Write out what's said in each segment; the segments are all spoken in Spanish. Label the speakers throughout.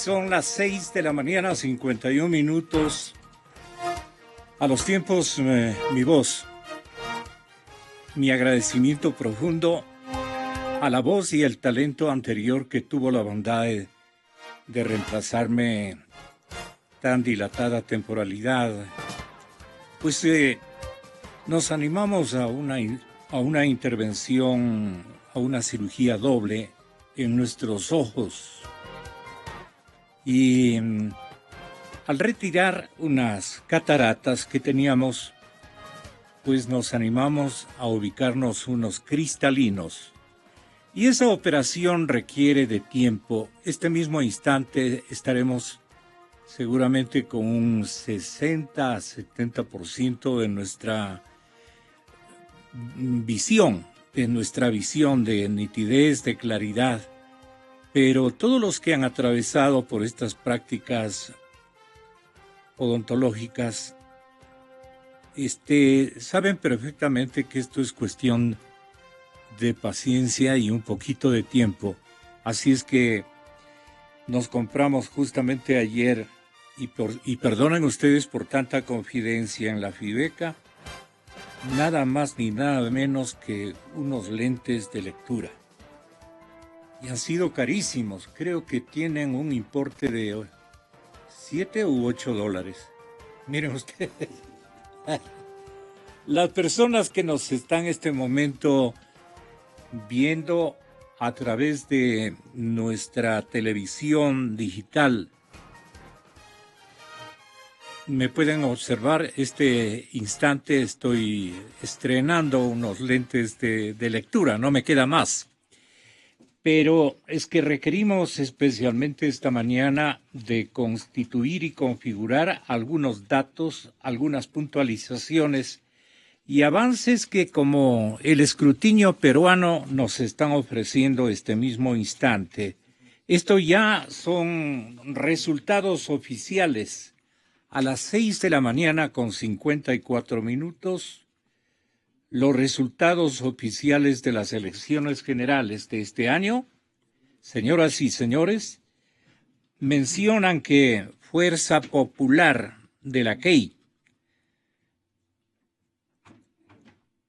Speaker 1: son las 6 de la mañana, 51 minutos. A los tiempos, mi voz, mi agradecimiento profundo a la voz y el talento anterior que tuvo la bondad de reemplazarme tan dilatada temporalidad. Pues nos animamos a una intervención, a una cirugía doble en nuestros ojos. Y al retirar unas cataratas que teníamos, pues nos animamos a ubicarnos unos cristalinos. Y esa operación requiere de tiempo. Este mismo instante estaremos seguramente con un 60 a 70% de nuestra visión, de nitidez, de claridad. Pero todos los que han atravesado por estas prácticas odontológicas saben perfectamente que esto es cuestión de paciencia y un poquito de tiempo. Así es que nos compramos justamente ayer, y perdonen ustedes por tanta confidencia en la Fibeca, nada más ni nada menos que unos lentes de lectura. Y han sido carísimos, creo que tienen un importe de $7 u $8. Miren ustedes, las personas que nos están en este momento viendo a través de nuestra televisión digital, me pueden observar. Este instante estoy estrenando unos lentes de lectura, no me queda más. Pero es que requerimos especialmente esta mañana de constituir y configurar algunos datos, algunas puntualizaciones y avances que, como el escrutinio peruano, nos están ofreciendo este mismo instante. Esto ya son resultados oficiales. A las 6 de la mañana con 54 minutos, los resultados oficiales de las elecciones generales de este año, señoras y señores, mencionan que Fuerza Popular de la CEI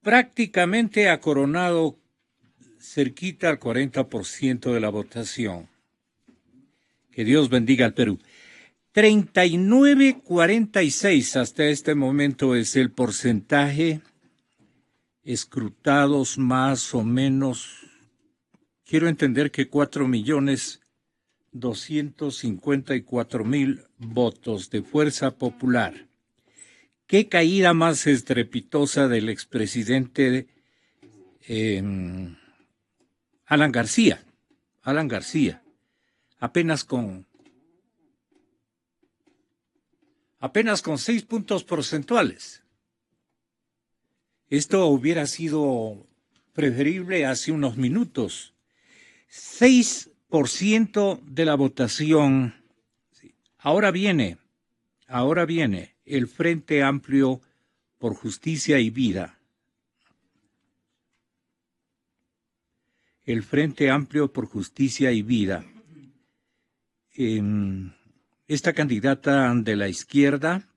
Speaker 1: prácticamente ha coronado cerquita al 40% de la votación. Que Dios bendiga al Perú. 39,46 hasta este momento es el porcentaje. Escrutados más o menos, quiero entender que 4,254,000 votos de Fuerza Popular. ¿Qué caída más estrepitosa del expresidente Alan García? Apenas con 6 puntos porcentuales. Esto hubiera sido preferible hace unos minutos. 6% de la votación. Ahora viene el Frente Amplio por Justicia y Vida. El Frente Amplio por Justicia y Vida. Esta candidata de la izquierda,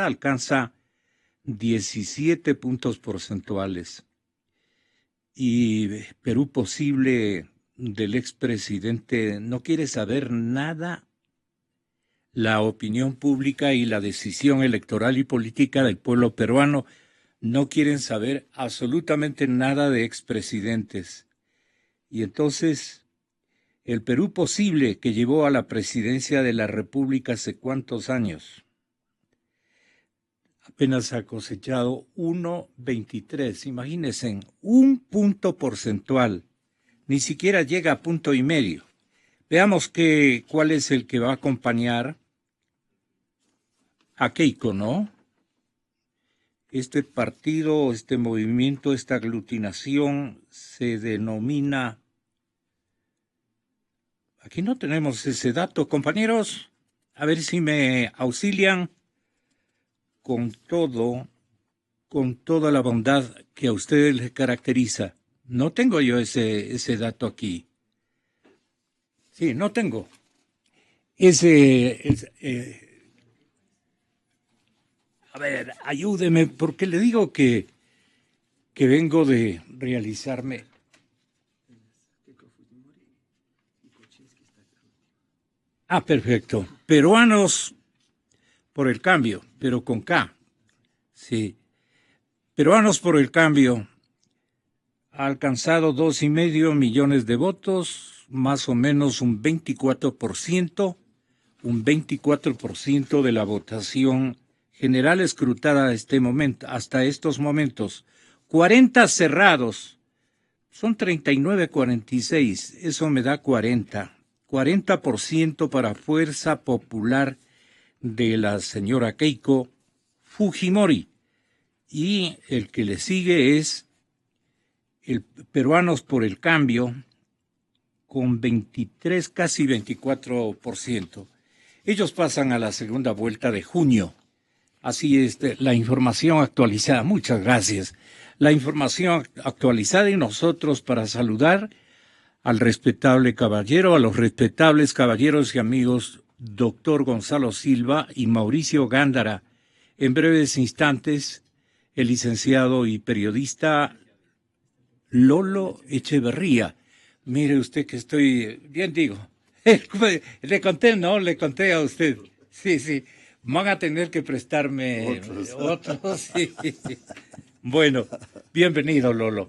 Speaker 1: alcanza 17 puntos porcentuales. Y Perú Posible del expresidente no quiere saber nada. La opinión pública y la decisión electoral y política del pueblo peruano no quieren saber absolutamente nada de expresidentes. Y entonces, el Perú Posible, que llevó a la presidencia de la República hace cuántos años, apenas ha cosechado 1,23. Imagínense, 1 punto porcentual. Ni siquiera llega a 1,5. Veamos cuál es el que va a acompañar a Keiko, ¿no? Este partido, este movimiento, esta aglutinación se denomina... Aquí no tenemos ese dato, compañeros. A ver si me auxilian. Con toda la bondad que a ustedes les caracteriza. No tengo yo ese dato aquí. Sí, no tengo. A ver, ayúdeme, porque le digo que vengo de realizarme. Ah, perfecto. Peruanos por el cambio, pero con K. Sí. Peruanos por el cambio ha alcanzado 2,5 millones de votos, más o menos un 24%, de la votación general escrutada hasta estos momentos. 40 cerrados, son 39-46, eso me da 40. 40% para Fuerza Popular de la señora Keiko Fujimori. Y el que le sigue es el Peruanos por el Cambio, con 23, casi 24%. Ellos pasan a la segunda vuelta de junio. Así es, la información actualizada. Muchas gracias. La información actualizada y nosotros para saludar al respetable caballero, a los respetables caballeros y amigos, doctor Gonzalo Silva y Mauricio Gándara. En breves instantes, el licenciado y periodista Lolo Echeverría. Mire usted que estoy, bien digo, le conté, ¿no? Le conté a usted. Sí, sí, van a tener que prestarme otros. Sí. Bueno, bienvenido, Lolo.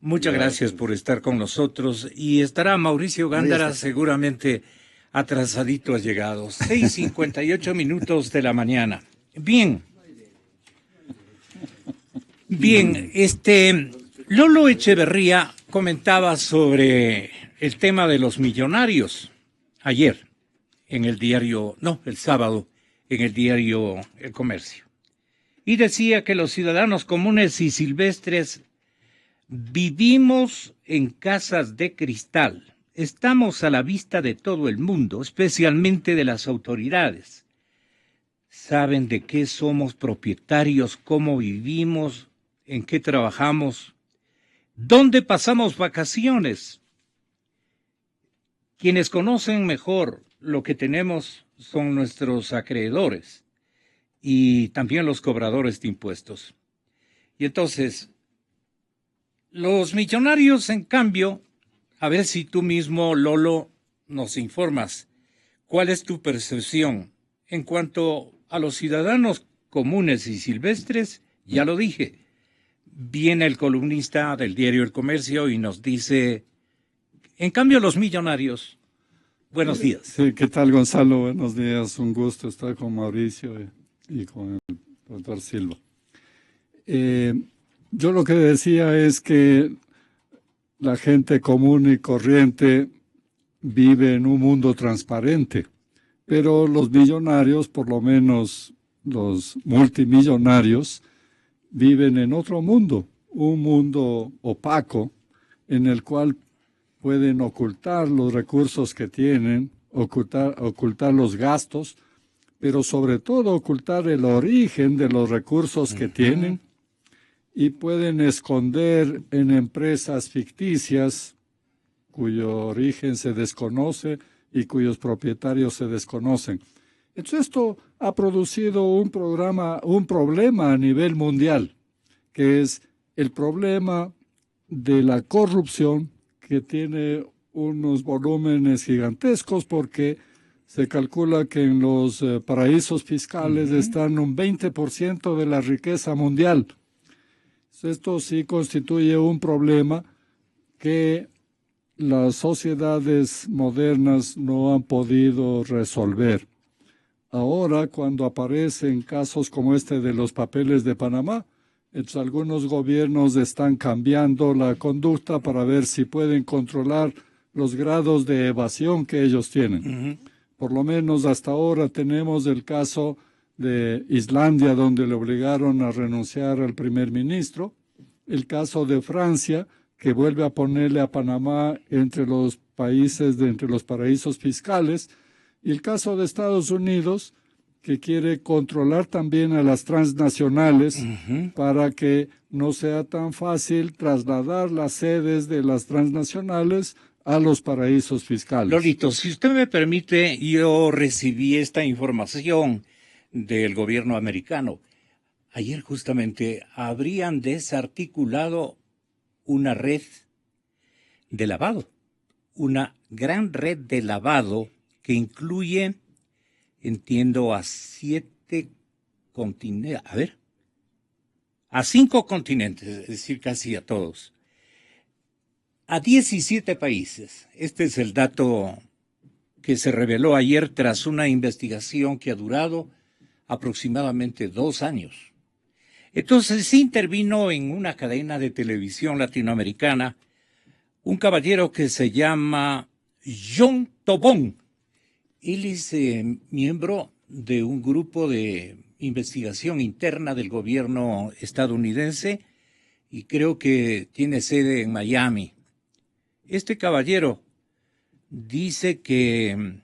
Speaker 1: Muchas gracias por estar con nosotros. Y estará Mauricio Gándara seguramente atrasadito ha llegado. 6:58 de la mañana. Bien. Bien, Lolo Echeverría comentaba sobre el tema de los millonarios ayer en el diario, no, el sábado, en el diario El Comercio. Y decía que los ciudadanos comunes y silvestres vivimos en casas de cristal. Estamos a la vista de todo el mundo, especialmente de las autoridades. Saben de qué somos propietarios, cómo vivimos, en qué trabajamos, dónde pasamos vacaciones. Quienes conocen mejor lo que tenemos son nuestros acreedores y también los cobradores de impuestos. Y entonces, los millonarios, en cambio, a ver si tú mismo, Lolo, nos informas. ¿Cuál es tu percepción en cuanto a los ciudadanos comunes y silvestres? Ya lo dije. Viene el columnista del diario El Comercio y nos dice, en cambio los millonarios, buenos días.
Speaker 2: Sí, ¿qué tal, Gonzalo? Buenos días, un gusto estar con Mauricio y con el doctor Silva. Yo lo que decía es que la gente común y corriente vive en un mundo transparente, pero los millonarios, por lo menos los multimillonarios, viven en otro mundo, un mundo opaco en el cual pueden ocultar los recursos que tienen, ocultar los gastos, pero sobre todo ocultar el origen de los recursos que tienen, y pueden esconder en empresas ficticias cuyo origen se desconoce y cuyos propietarios se desconocen. Entonces esto ha producido un problema a nivel mundial, que es el problema de la corrupción, que tiene unos volúmenes gigantescos porque se calcula que en los paraísos fiscales están un 20% de la riqueza mundial. Esto sí constituye un problema que las sociedades modernas no han podido resolver. Ahora, cuando aparecen casos como este de los papeles de Panamá, entonces algunos gobiernos están cambiando la conducta para ver si pueden controlar los grados de evasión que ellos tienen. Por lo menos hasta ahora tenemos el caso de Islandia, donde le obligaron a renunciar al primer ministro, el caso de Francia, que vuelve a ponerle a Panamá entre los países, entre los paraísos fiscales, y el caso de Estados Unidos, que quiere controlar también a las transnacionales para que no sea tan fácil trasladar las sedes de las transnacionales a los paraísos fiscales.
Speaker 1: Lolito, si usted me permite, yo recibí esta información del gobierno americano. Ayer justamente habrían desarticulado una red de lavado, una gran red de lavado que incluye, entiendo, a 7 continentes, a 5 continentes, es decir, casi a todos, a 17 países. Este es el dato que se reveló ayer tras una investigación que ha durado aproximadamente 2 años. Entonces se intervino en una cadena de televisión latinoamericana un caballero que se llama John Tobón. Él es miembro de un grupo de investigación interna del gobierno estadounidense y creo que tiene sede en Miami. Este caballero dice que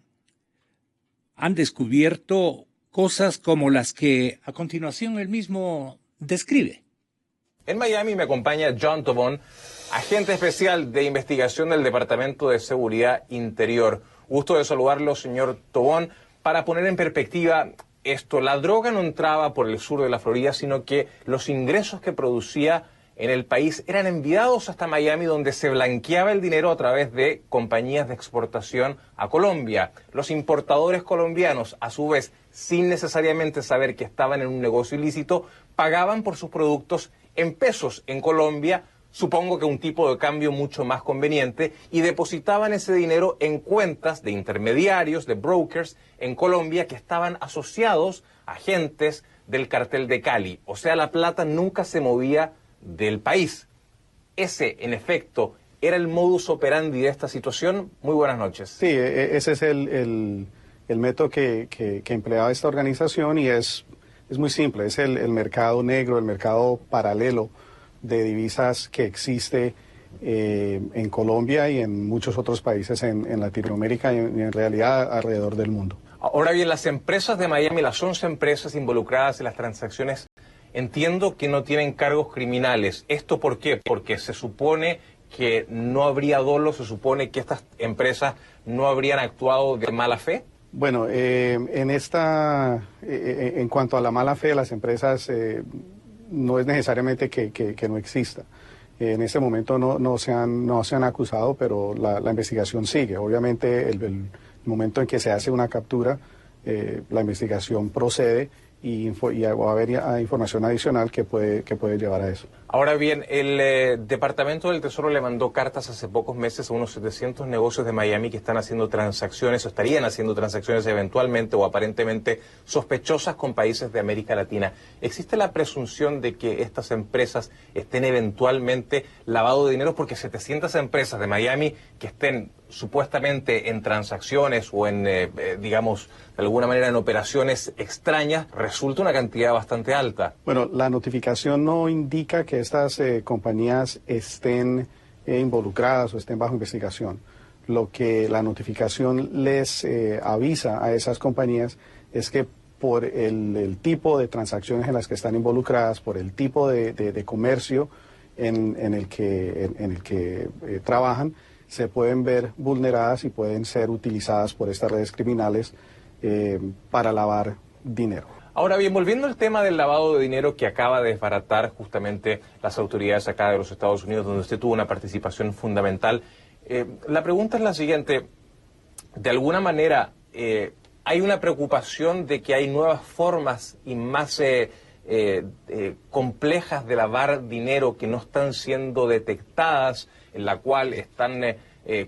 Speaker 1: han descubierto cosas como las que a continuación él mismo describe.
Speaker 3: En Miami me acompaña John Tobón, agente especial de investigación del Departamento de Seguridad Interior. Gusto de saludarlo, señor Tobón. Para poner en perspectiva esto, la droga no entraba por el sur de la Florida, sino que los ingresos que producía en el país eran enviados hasta Miami, donde se blanqueaba el dinero a través de compañías de exportación a Colombia. Los importadores colombianos, a su vez, sin necesariamente saber que estaban en un negocio ilícito, pagaban por sus productos en pesos en Colombia, supongo que un tipo de cambio mucho más conveniente, y depositaban ese dinero en cuentas de intermediarios, de brokers en Colombia que estaban asociados a agentes del cartel de Cali. O sea, la plata nunca se movía del país. Ese, en efecto, era el modus operandi de esta situación. Muy buenas noches.
Speaker 4: Sí, ese es el método que empleaba esta organización y es muy simple, es el mercado negro, el mercado paralelo de divisas que existe en Colombia y en muchos otros países en Latinoamérica y en realidad alrededor del mundo.
Speaker 3: Ahora bien, las empresas de Miami, las 11 empresas involucradas en las transacciones, entiendo que no tienen cargos criminales. ¿Esto por qué? Porque se supone que no habría dolo, se supone que estas empresas no habrían actuado de mala fe.
Speaker 4: Bueno, en cuanto a la mala fe de las empresas, no es necesariamente que no exista. En este momento no se han acusado, pero la investigación sigue. Obviamente, el momento en que se hace una captura, la investigación procede y va a haber información adicional que puede llevar a eso.
Speaker 3: Ahora bien, el Departamento del Tesoro le mandó cartas hace pocos meses a unos 700 negocios de Miami que están haciendo transacciones o estarían haciendo transacciones eventualmente o aparentemente sospechosas con países de América Latina. ¿Existe la presunción de que estas empresas estén eventualmente lavado de dinero? Porque 700 empresas de Miami que estén supuestamente en transacciones o en, digamos, de alguna manera en operaciones extrañas, resulta una cantidad bastante alta.
Speaker 4: Bueno, la notificación no indica que estas compañías estén involucradas o estén bajo investigación. Lo que la notificación les avisa a esas compañías es que por el tipo de transacciones en las que están involucradas, por el tipo de comercio en el que trabajan, se pueden ver vulneradas y pueden ser utilizadas por estas redes criminales para lavar dinero.
Speaker 3: Ahora bien, volviendo al tema del lavado de dinero que acaba de desbaratar justamente las autoridades acá de los Estados Unidos, donde usted tuvo una participación fundamental, la pregunta es la siguiente. De alguna manera, hay una preocupación de que hay nuevas formas y más complejas de lavar dinero que no están siendo detectadas, en la cual están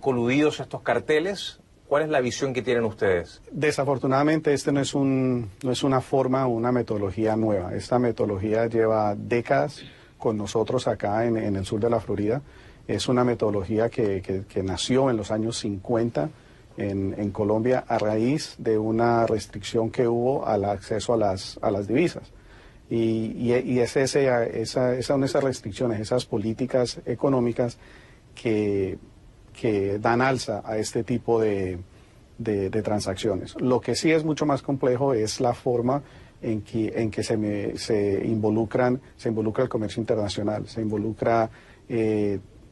Speaker 3: coludidos estos carteles. ¿Cuál es la visión que tienen ustedes?
Speaker 4: Desafortunadamente, no es una forma o una metodología nueva. Esta metodología lleva décadas con nosotros acá en el sur de la Florida. Es una metodología que nació en los años 50 en Colombia a raíz de una restricción que hubo al acceso a las divisas. Y son esas restricciones, esas políticas económicas que dan alza a este tipo de transacciones. Lo que sí es mucho más complejo es la forma en que se involucra el comercio internacional, se involucra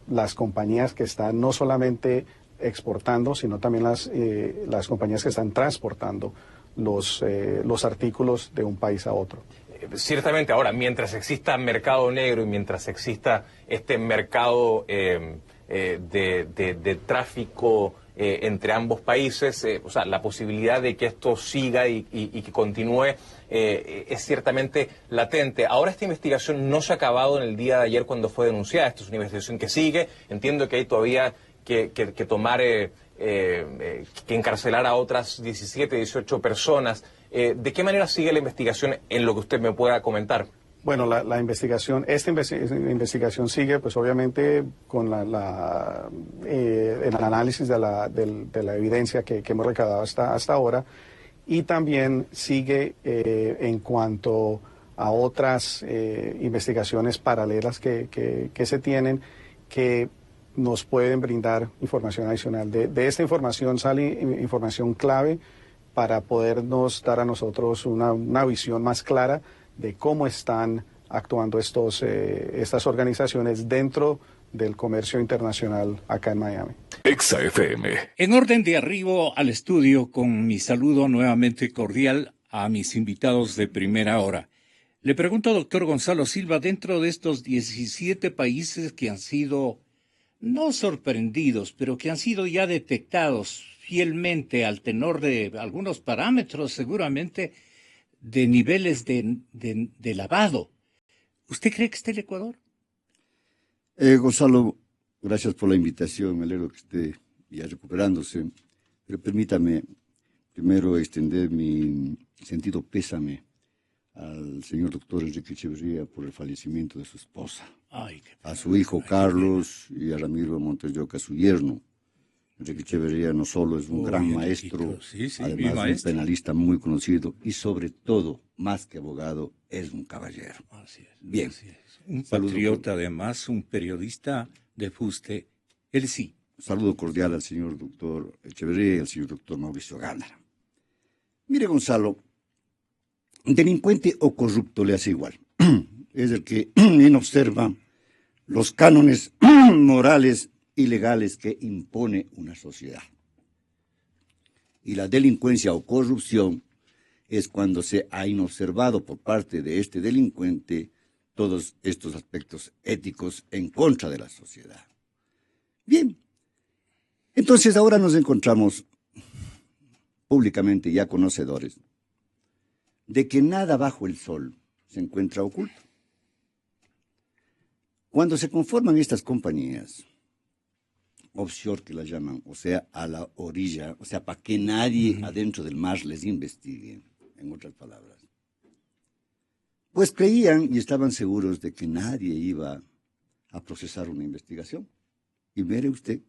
Speaker 4: las compañías que están no solamente exportando, sino también las compañías que están transportando los artículos de un país a otro.
Speaker 3: Ciertamente, ahora, mientras exista mercado negro y mientras exista este mercado de tráfico entre ambos países, o sea, la posibilidad de que esto siga y que continúe es ciertamente latente. Ahora, esta investigación no se ha acabado en el día de ayer cuando fue denunciada. Esto es una investigación que sigue. Entiendo que hay todavía que tomar, que encarcelar a otras 17, 18 personas. ¿De qué manera sigue la investigación en lo que usted me pueda comentar?
Speaker 4: Bueno, esta investigación sigue, pues obviamente, con el análisis de la evidencia que hemos recabado hasta ahora, y también sigue en cuanto a otras investigaciones paralelas que se tienen, que nos pueden brindar información adicional. De esta información sale información clave para podernos dar a nosotros una visión más clara de cómo están actuando estas organizaciones dentro del comercio internacional acá en Miami.
Speaker 5: Exa FM.
Speaker 1: En orden de arribo al estudio, con mi saludo nuevamente cordial a mis invitados de primera hora. Le pregunto, doctor Gonzalo Silva, dentro de estos 17 países que han sido, no sorprendidos, pero que han sido ya detectados fielmente al tenor de algunos parámetros, seguramente, de niveles de lavado. ¿Usted cree que está el Ecuador?
Speaker 6: Gonzalo, gracias por la invitación. Me alegro que esté ya recuperándose. Pero permítame primero extender mi sentido pésame al señor doctor Enrique Echeverría por el fallecimiento de su esposa, a su hijo Carlos y a Ramiro Montes de Oca, su yerno. Enrique Echeverría no solo es un gran maestro, además un penalista muy conocido y sobre todo, más que abogado, es un caballero.
Speaker 1: Así es.
Speaker 6: Bien.
Speaker 1: Así es. Un patriota, además, un periodista de fuste. Él sí.
Speaker 6: Saludo cordial al señor doctor Echeverría y al señor doctor Mauricio Gándara. Mire, Gonzalo, delincuente o corrupto le hace igual. Es el que bien observa los cánones morales y legales que impone una sociedad. Y la delincuencia o corrupción es cuando se ha inobservado por parte de este delincuente todos estos aspectos éticos en contra de la sociedad. Bien, entonces ahora nos encontramos públicamente ya conocedores de que nada bajo el sol se encuentra oculto. Cuando se conforman estas compañías offshore, que las llaman, o sea, a la orilla, o sea, para que nadie adentro del mar les investigue, en otras palabras, pues creían y estaban seguros de que nadie iba a procesar una investigación. Y mire usted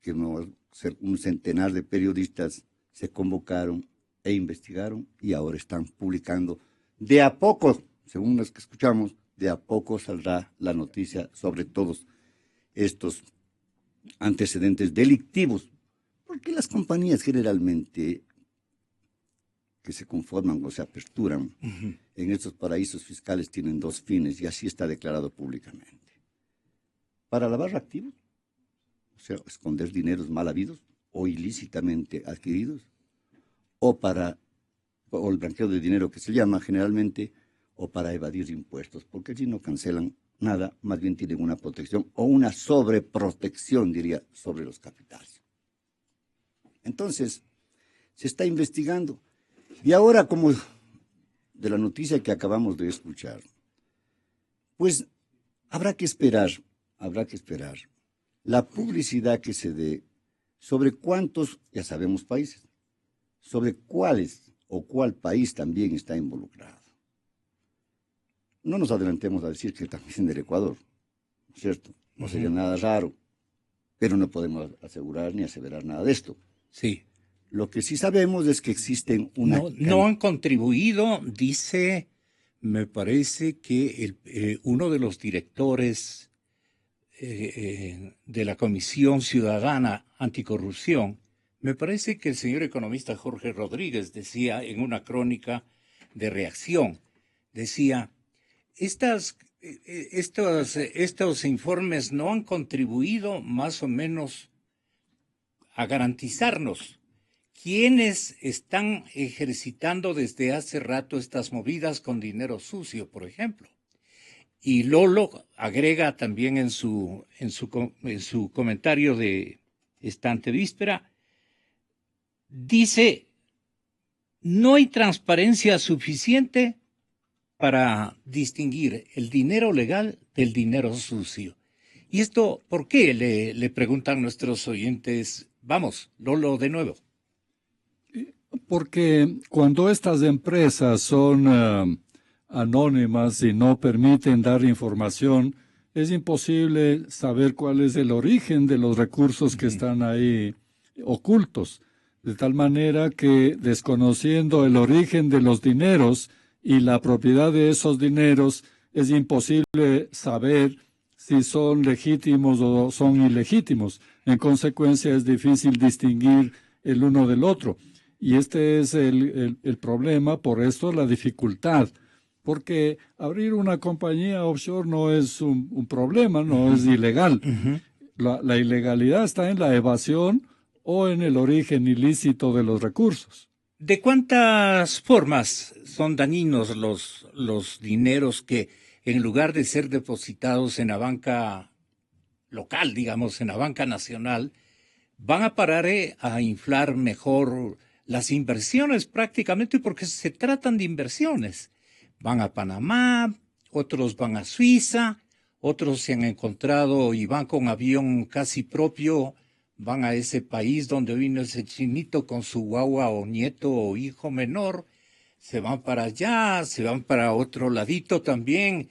Speaker 6: que un centenar de periodistas se convocaron e investigaron y ahora están publicando. De a poco, según los que escuchamos, de a poco saldrá la noticia sobre todos estos antecedentes delictivos, porque las compañías generalmente que se conforman o se aperturan en estos paraísos fiscales tienen dos fines, y así está declarado públicamente: para lavar activos, o sea, esconder dineros mal habidos o ilícitamente adquiridos, o el blanqueo de dinero, que se llama generalmente, o para evadir impuestos, porque allí no cancelan nada, más bien tienen una protección o una sobreprotección, diría, sobre los capitales. Entonces, se está investigando. Y ahora, como de la noticia que acabamos de escuchar, pues habrá que esperar la publicidad que se dé sobre cuántos, ya sabemos, países, sobre cuáles o cuál país también está involucrado. No nos adelantemos a decir que también del Ecuador, ¿cierto? No sería nada raro, pero no podemos asegurar ni aseverar nada de esto.
Speaker 1: Sí.
Speaker 6: Lo que sí sabemos es que existen una...
Speaker 1: No han contribuido, dice, me parece que uno de los directores de la Comisión Ciudadana Anticorrupción, me parece que el señor economista Jorge Rodríguez decía en una crónica de Reacción, decía, estos informes no han contribuido más o menos a garantizarnos quiénes están ejercitando desde hace rato estas movidas con dinero sucio, por ejemplo. Y Lolo agrega también en su comentario de esta antevíspera, dice, no hay transparencia suficiente para distinguir el dinero legal del dinero sucio. ¿Y esto por qué? Le preguntan nuestros oyentes. Vamos, Lolo, de nuevo.
Speaker 2: Porque cuando estas empresas son anónimas y no permiten dar información, es imposible saber cuál es el origen de los recursos que están ahí ocultos. De tal manera que, desconociendo el origen de los dineros y la propiedad de esos dineros, es imposible saber si son legítimos o son ilegítimos. En consecuencia, es difícil distinguir el uno del otro. Y este es el problema, por esto la dificultad. Porque abrir una compañía offshore no es un problema, no es ilegal. La ilegalidad está en la evasión o en el origen ilícito de los recursos.
Speaker 1: ¿De cuántas formas son dañinos los dineros que, en lugar de ser depositados en la banca local, digamos, en la banca nacional, van a parar a inflar mejor las inversiones prácticamente porque se tratan de inversiones? Van a Panamá, otros van a Suiza, otros se han encontrado y van con avión casi propio, van a ese país donde vino ese chinito con su guagua o nieto o hijo menor, se van para allá, se van para otro ladito también.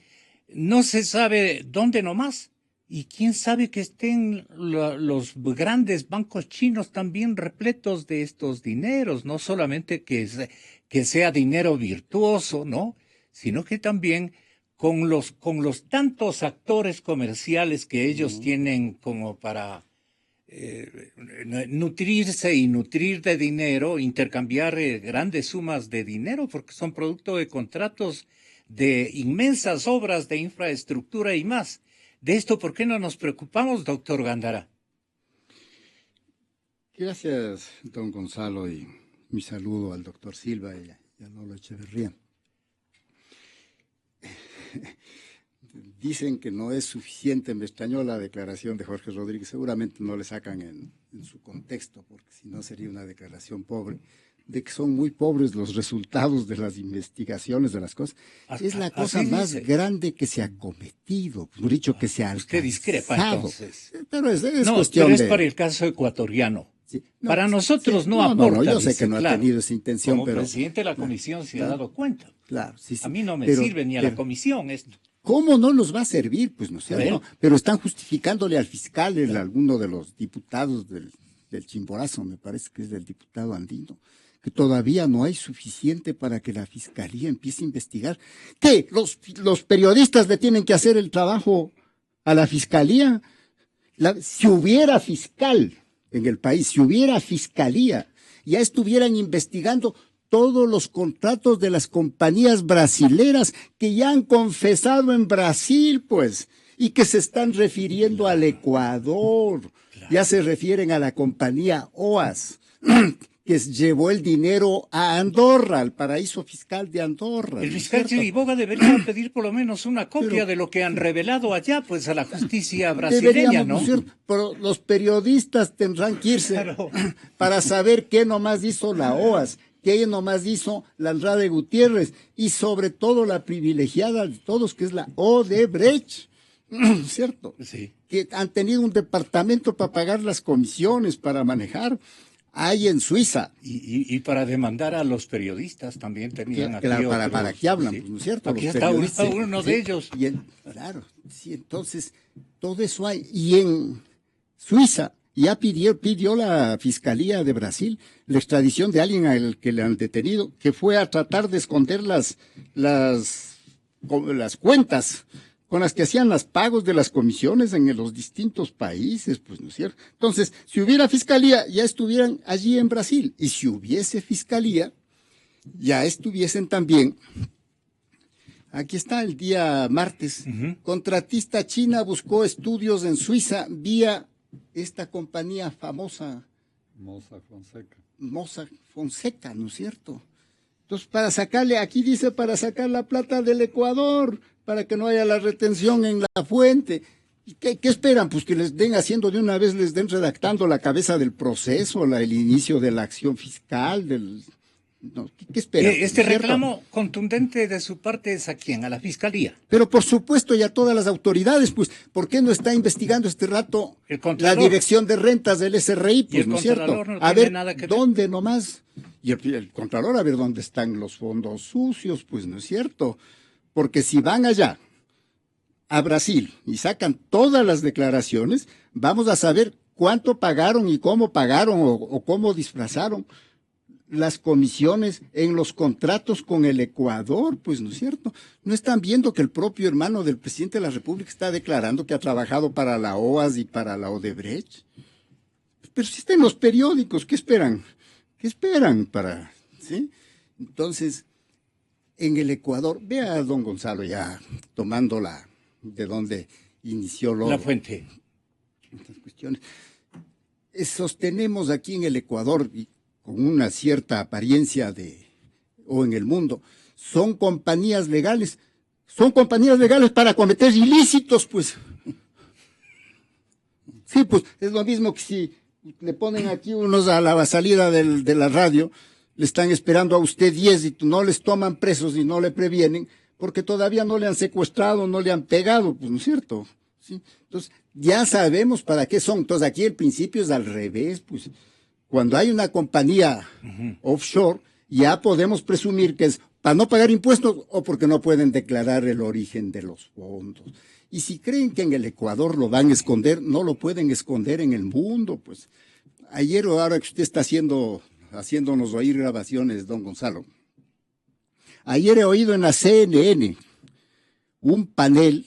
Speaker 1: No se sabe dónde nomás. Y quién sabe que estén los grandes bancos chinos también repletos de estos dineros, no solamente que sea dinero virtuoso, ¿no? Sino que también con los tantos actores comerciales que ellos tienen como para nutrirse y nutrir de dinero, intercambiar grandes sumas de dinero, porque son producto de contratos de inmensas obras de infraestructura y más. De esto, ¿por qué no nos preocupamos, doctor Gándara?
Speaker 5: Gracias, don Gonzalo, y mi saludo al doctor Silva y a Lolo Echeverría. Dicen que no es suficiente, me extrañó la declaración de Jorge Rodríguez, seguramente no le sacan en su contexto, porque si no sería una declaración pobre, de que son muy pobres los resultados de las investigaciones de las cosas. Es la cosa más grande que se ha cometido, por dicho que se ha alcanzado.
Speaker 1: Usted discrepa, entonces.
Speaker 5: Pero es
Speaker 1: no,
Speaker 5: cuestión
Speaker 1: pero es para el caso ecuatoriano.
Speaker 5: Sí, no,
Speaker 1: para nosotros
Speaker 5: sí,
Speaker 1: no aporta.
Speaker 5: No, yo sé
Speaker 1: dice,
Speaker 5: que no
Speaker 1: claro,
Speaker 5: ha tenido esa intención,
Speaker 1: como
Speaker 5: pero...
Speaker 1: presidente de la comisión se ha dado cuenta.
Speaker 5: Claro, sí.
Speaker 1: A mí no me sirve ni a la comisión esto.
Speaker 5: ¿Cómo no nos va a servir? Pues no sé, ¿no? Pero están justificándole al fiscal, alguno de los diputados del Chimborazo, me parece que es del diputado andino, que todavía no hay suficiente para que la fiscalía empiece a investigar. ¿Qué? ¿Los periodistas le tienen que hacer el trabajo a la fiscalía? Si hubiera fiscal en el país, si hubiera fiscalía, ya estuvieran investigando todos los contratos de las compañías brasileras que ya han confesado en Brasil, pues, y que se están refiriendo al Ecuador. Ya se refieren a la compañía OAS, que llevó el dinero a Andorra, al paraíso fiscal de Andorra.
Speaker 1: El fiscal Chiriboga debería pedir por lo menos una copia de lo que han revelado allá, pues, a la justicia brasileña, ¿no?
Speaker 5: Pero los periodistas tendrán que irse para saber qué nomás hizo la OAS, qué nomás hizo la Andrade Gutiérrez, y sobre todo la privilegiada de todos, que es la Odebrecht, ¿cierto?
Speaker 1: Sí.
Speaker 5: Que han tenido un departamento para pagar las comisiones, para manejar. Hay en Suiza.
Speaker 1: Y para demandar a los periodistas también tenían aquí
Speaker 5: claro, para que hablan,
Speaker 1: sí.
Speaker 5: pues, ¿no es cierto?
Speaker 1: Aquí está uno de ellos.
Speaker 5: Claro, sí, entonces, todo eso hay. Y en Suiza ya pidió la Fiscalía de Brasil la extradición de alguien al que le han detenido, que fue a tratar de esconder las cuentas con las que hacían los pagos de las comisiones en los distintos países, pues, ¿no es cierto? Entonces, si hubiera fiscalía, ya estuvieran allí en Brasil. Y si hubiese fiscalía, ya estuviesen también. Aquí está el día martes. Contratista china buscó estudios en Suiza vía esta compañía famosa Mossack Fonseca, ¿no es cierto? Entonces, para sacarle, aquí dice, para sacar la plata del Ecuador, para que no haya la retención en la fuente. ¿Qué esperan? Pues que les den haciendo de una vez, les den redactando la cabeza del proceso, el inicio de la acción fiscal, no, ¿qué esperan?
Speaker 1: Este reclamo contundente de su parte es ¿a quién? A la Fiscalía.
Speaker 5: Pero por supuesto, y a todas las autoridades, pues, ¿por qué no está investigando este rato la Dirección de Rentas del SRI? Pues, ¿no es cierto?
Speaker 1: No
Speaker 5: a ver,
Speaker 1: nada que
Speaker 5: ¿dónde nomás? Y el Contralor, a ver dónde están los fondos sucios, pues, ¿no es cierto? Porque si van allá, a Brasil, y sacan todas las declaraciones, vamos a saber cuánto pagaron y cómo pagaron o cómo disfrazaron las comisiones en los contratos con el Ecuador, pues, ¿no es cierto? ¿No están viendo que el propio hermano del presidente de la República está declarando que ha trabajado para la OAS y para la Odebrecht? Pero si está en los periódicos, ¿qué esperan? ¿Qué esperan para...? ¿Sí? Entonces, en el Ecuador, vea a don Gonzalo ya tomando de donde inició
Speaker 1: la fuente.
Speaker 5: Estas cuestiones. Sostenemos aquí en el Ecuador, con una cierta apariencia o en el mundo, son compañías legales para cometer ilícitos, pues. Sí, pues es lo mismo que si le ponen aquí unos a la salida de la radio, le están esperando a usted 10 y no les toman presos y no le previenen, porque todavía no le han secuestrado, no le han pegado, pues, ¿no es cierto? ¿Sí? Entonces, ya sabemos para qué son. Entonces, aquí el principio es al revés, pues. Cuando hay una compañía offshore, ya podemos presumir que es para no pagar impuestos o porque no pueden declarar el origen de los fondos. Y si creen que en el Ecuador lo van a esconder, no lo pueden esconder en el mundo, pues. Ayer o ahora que usted está haciéndonos oír grabaciones, don Gonzalo, ayer he oído en la CNN un panel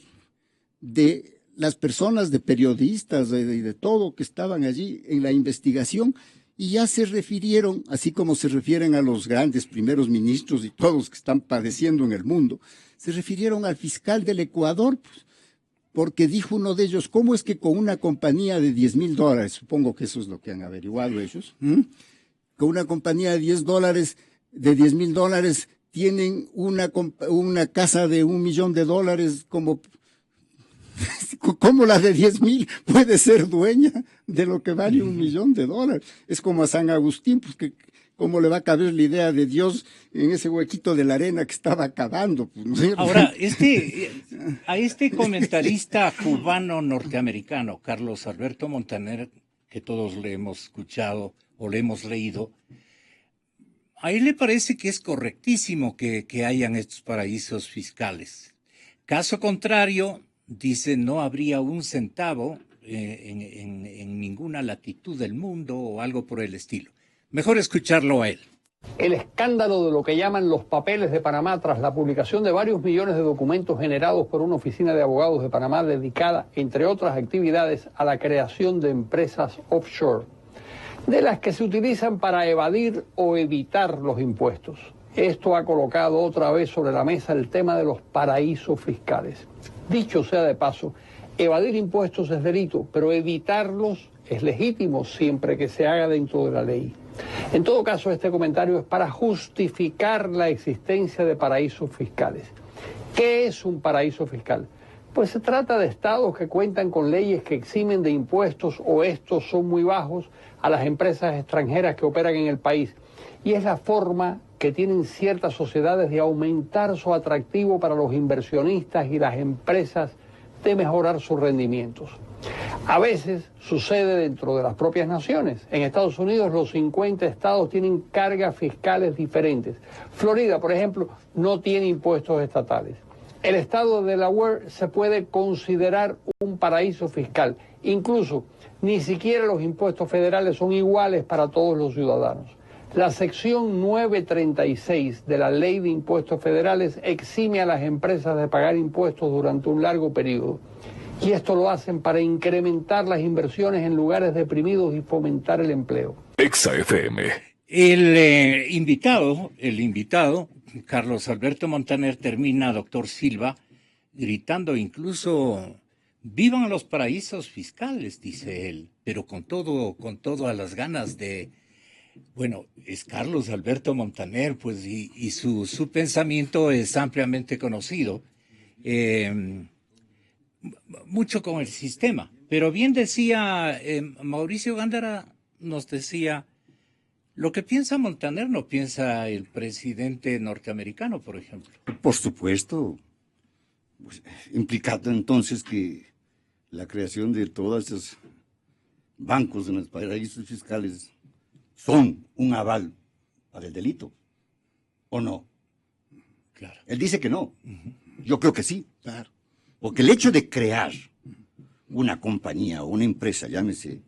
Speaker 5: de las personas, de periodistas, de todo que estaban allí en la investigación, y ya se refirieron, así como se refieren a los grandes primeros ministros y todos que están padeciendo en el mundo, se refirieron al fiscal del Ecuador, pues, porque dijo uno de ellos, ¿cómo es que con una compañía de $10,000, supongo que eso es lo que han averiguado ellos, con una compañía de $10,000 tienen una casa de $1 millón, ¿cómo la de 10,000 puede ser dueña de lo que vale $1 millón? Es como a San Agustín, pues que cómo le va a caber la idea de Dios en ese huequito de la arena que estaba cavando. Pues, ¿no?
Speaker 1: Ahora, a este comentarista cubano norteamericano, Carlos Alberto Montaner, que todos le hemos escuchado o le hemos leído, a él le parece que es correctísimo que hayan estos paraísos fiscales. Caso contrario, dice, no habría un centavo en ninguna latitud del mundo o algo por el estilo. Mejor escucharlo a él.
Speaker 7: El escándalo de lo que llaman los papeles de Panamá tras la publicación de varios millones de documentos generados por una oficina de abogados de Panamá dedicada, entre otras actividades, a la creación de empresas offshore, de las que se utilizan para evadir o evitar los impuestos. Esto ha colocado otra vez sobre la mesa el tema de los paraísos fiscales. Dicho sea de paso, evadir impuestos es delito, pero evitarlos es legítimo siempre que se haga dentro de la ley. En todo caso, este comentario es para justificar la existencia de paraísos fiscales. ¿Qué es un paraíso fiscal? Pues se trata de estados que cuentan con leyes que eximen de impuestos o estos son muy bajos a las empresas extranjeras que operan en el país. Y es la forma que tienen ciertas sociedades de aumentar su atractivo para los inversionistas y las empresas de mejorar sus rendimientos. A veces sucede dentro de las propias naciones. En Estados Unidos los 50 estados tienen cargas fiscales diferentes. Florida, por ejemplo, no tiene impuestos estatales. El estado de Delaware se puede considerar un paraíso fiscal. Incluso ni siquiera los impuestos federales son iguales para todos los ciudadanos. La sección 936 de la Ley de Impuestos Federales exime a las empresas de pagar impuestos durante un largo periodo. Y esto lo hacen para incrementar las inversiones en lugares deprimidos y fomentar el empleo.
Speaker 8: Exa FM.
Speaker 1: El invitado, Carlos Alberto Montaner, termina, doctor Silva, gritando incluso Vivan los paraísos fiscales, dice él, pero con todo a las ganas de... Bueno, es Carlos Alberto Montaner, pues, y su pensamiento es ampliamente conocido, mucho con el sistema. Pero bien decía Mauricio Gándara, nos decía, lo que piensa Montaner no piensa el presidente norteamericano, por ejemplo.
Speaker 6: Por supuesto, pues, implicando entonces que la creación de todos estos bancos en los paraísos fiscales son un aval para el delito, ¿o no?
Speaker 1: Claro.
Speaker 6: Él dice que no. Yo creo que sí. Claro. Porque el hecho de crear una compañía o una empresa, llámese...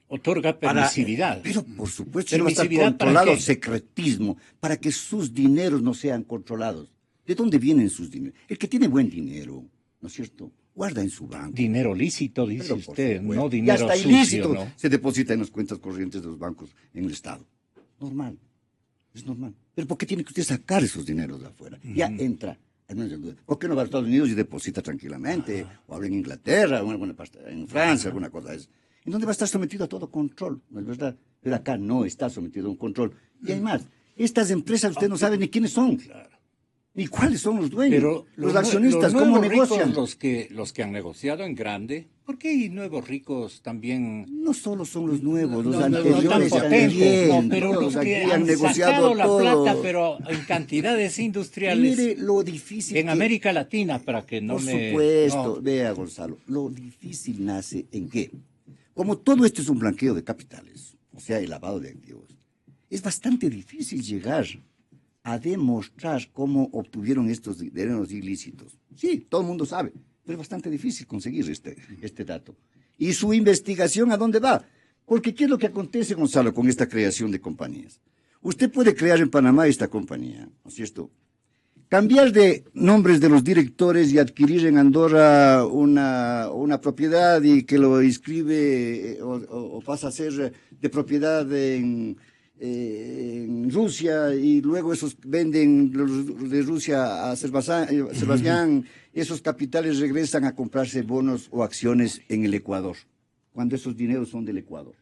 Speaker 1: Otorga permisividad.
Speaker 6: Pero por supuesto, no va a estar
Speaker 1: ¿Permisividad para
Speaker 6: controlado,
Speaker 1: qué?
Speaker 6: secretismo, para que sus dineros no sean controlados. ¿De dónde vienen sus dineros? El que tiene buen dinero, ¿no es cierto?, guarda en su banco.
Speaker 1: Dinero lícito, dice
Speaker 6: Pero, por
Speaker 1: usted,
Speaker 6: supuesto,
Speaker 1: no
Speaker 6: y
Speaker 1: dinero
Speaker 6: hasta
Speaker 1: sucio,
Speaker 6: ilícito
Speaker 1: ¿no?
Speaker 6: se deposita en las cuentas corrientes de los bancos en el Estado. Normal, es normal. Pero ¿por qué tiene que usted sacar esos dineros de afuera? Ya entra. ¿Por qué no va a Estados Unidos y deposita tranquilamente? O habla en Inglaterra, o en alguna parte, en Francia, alguna cosa de eso. ¿En dónde va a estar sometido a todo control? ¿No es verdad? Pero acá no está sometido a un control. Y además, estas empresas usted no sabe ni quiénes son. Ni cuáles son los dueños.
Speaker 1: Pero
Speaker 6: los accionistas,
Speaker 1: los
Speaker 6: ¿cómo
Speaker 1: nuevos ricos,
Speaker 6: negocian?
Speaker 1: los que han negociado en grande, ¿por qué hay nuevos ricos también?
Speaker 6: No solo son los nuevos, los
Speaker 1: No
Speaker 6: anteriores
Speaker 1: tan potentes,
Speaker 6: también.
Speaker 1: no, pero
Speaker 6: Todos
Speaker 1: los que
Speaker 6: aquí
Speaker 1: han sacado la
Speaker 6: todo.
Speaker 1: plata, pero en cantidades
Speaker 6: Y
Speaker 1: industriales
Speaker 6: mire lo difícil
Speaker 1: en
Speaker 6: que-
Speaker 1: América Latina, para que no
Speaker 6: Por
Speaker 1: me...
Speaker 6: supuesto,
Speaker 1: no.
Speaker 6: vea Gonzalo, lo difícil nace en que, como todo esto es un blanqueo de capitales, o sea, el lavado de activos, es bastante difícil llegar a demostrar cómo obtuvieron estos dineros ilícitos. Sí, todo el mundo sabe, pero es bastante difícil conseguir este dato. ¿Y su investigación a dónde va? Porque ¿qué es lo que acontece, Gonzalo, con esta creación de compañías? Usted puede crear en Panamá esta compañía, ¿no es cierto? Cambiar de nombres de los directores y adquirir en Andorra una propiedad y que lo inscribe o pasa a ser de propiedad en Rusia y luego esos venden los de Rusia a Azerbaiyán, esos capitales regresan a comprarse bonos o acciones en el Ecuador, cuando esos dineros son del Ecuador.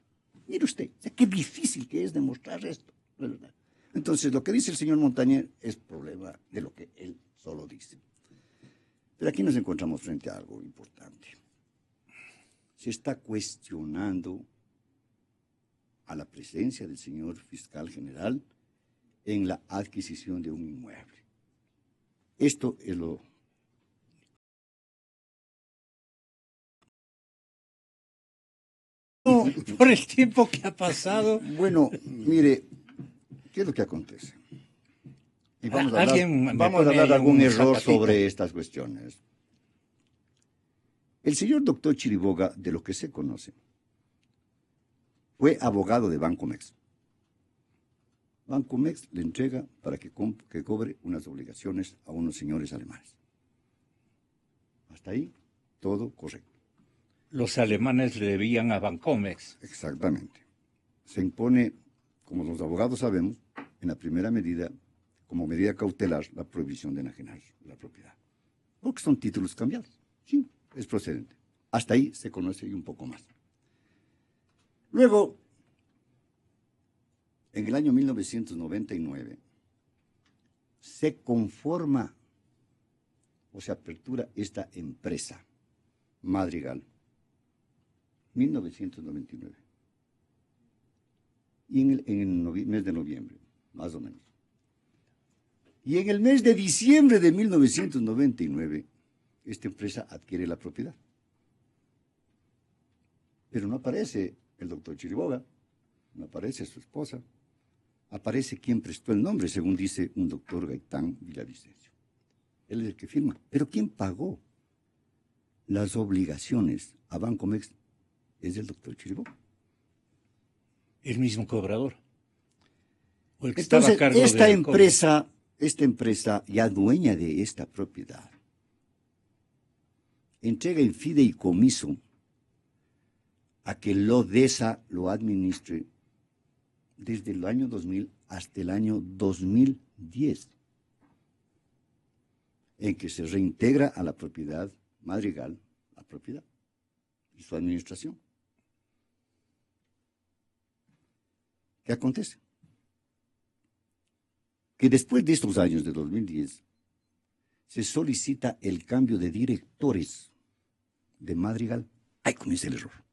Speaker 6: Mire usted, o sea, qué difícil que es demostrar esto, ¿no es verdad? Entonces, lo que dice el señor Montaner es problema de lo que él solo dice. Pero aquí nos encontramos frente a algo importante. Se está cuestionando a la presencia del señor fiscal general en la adquisición de un inmueble. Esto es lo...
Speaker 1: No, por el tiempo que ha pasado.
Speaker 6: Bueno, mire, ¿qué es lo que acontece? Y vamos a
Speaker 1: Alguien me
Speaker 6: vamos a
Speaker 1: pone
Speaker 6: dar
Speaker 1: ahí
Speaker 6: algún
Speaker 1: un
Speaker 6: error
Speaker 1: zapatito.
Speaker 6: sobre estas cuestiones. El señor doctor Chiriboga, de lo que se conoce, fue abogado de Bancomex. Bancomex le entrega para que cobre unas obligaciones a unos señores alemanes. Hasta ahí, todo correcto.
Speaker 1: Los alemanes le debían a Bancomex.
Speaker 6: Exactamente. Se impone, como los abogados sabemos, en la primera medida, como medida cautelar, la prohibición de enajenar la propiedad. Porque son títulos cambiados. Sí, es procedente. Hasta ahí se conoce y un poco más. Luego, en el año 1999, se conforma o se apertura esta empresa, Madrigal, 1999. Y en el mes de noviembre, más o menos. Y en el mes de diciembre de 1999, esta empresa adquiere la propiedad. Pero no aparece el doctor Chiriboga, no aparece su esposa, aparece quien prestó el nombre, según dice un doctor Gaitán Villavicencio. Él es el que firma. Pero ¿quién pagó las obligaciones a Bancomex? Es el doctor Chiriboga.
Speaker 1: El mismo cobrador. O el que estaba a
Speaker 6: Entonces,
Speaker 1: cargo
Speaker 6: esta empresa, ya dueña de esta propiedad, entrega en fideicomiso a que Lodesa lo administre desde el año 2000 hasta el año 2010, en que se reintegra a la propiedad Madrigal, la propiedad y su administración. ¿Qué acontece? Que después de estos años de 2010 se solicita el cambio de directores de Madrigal. Ahí comienza el error.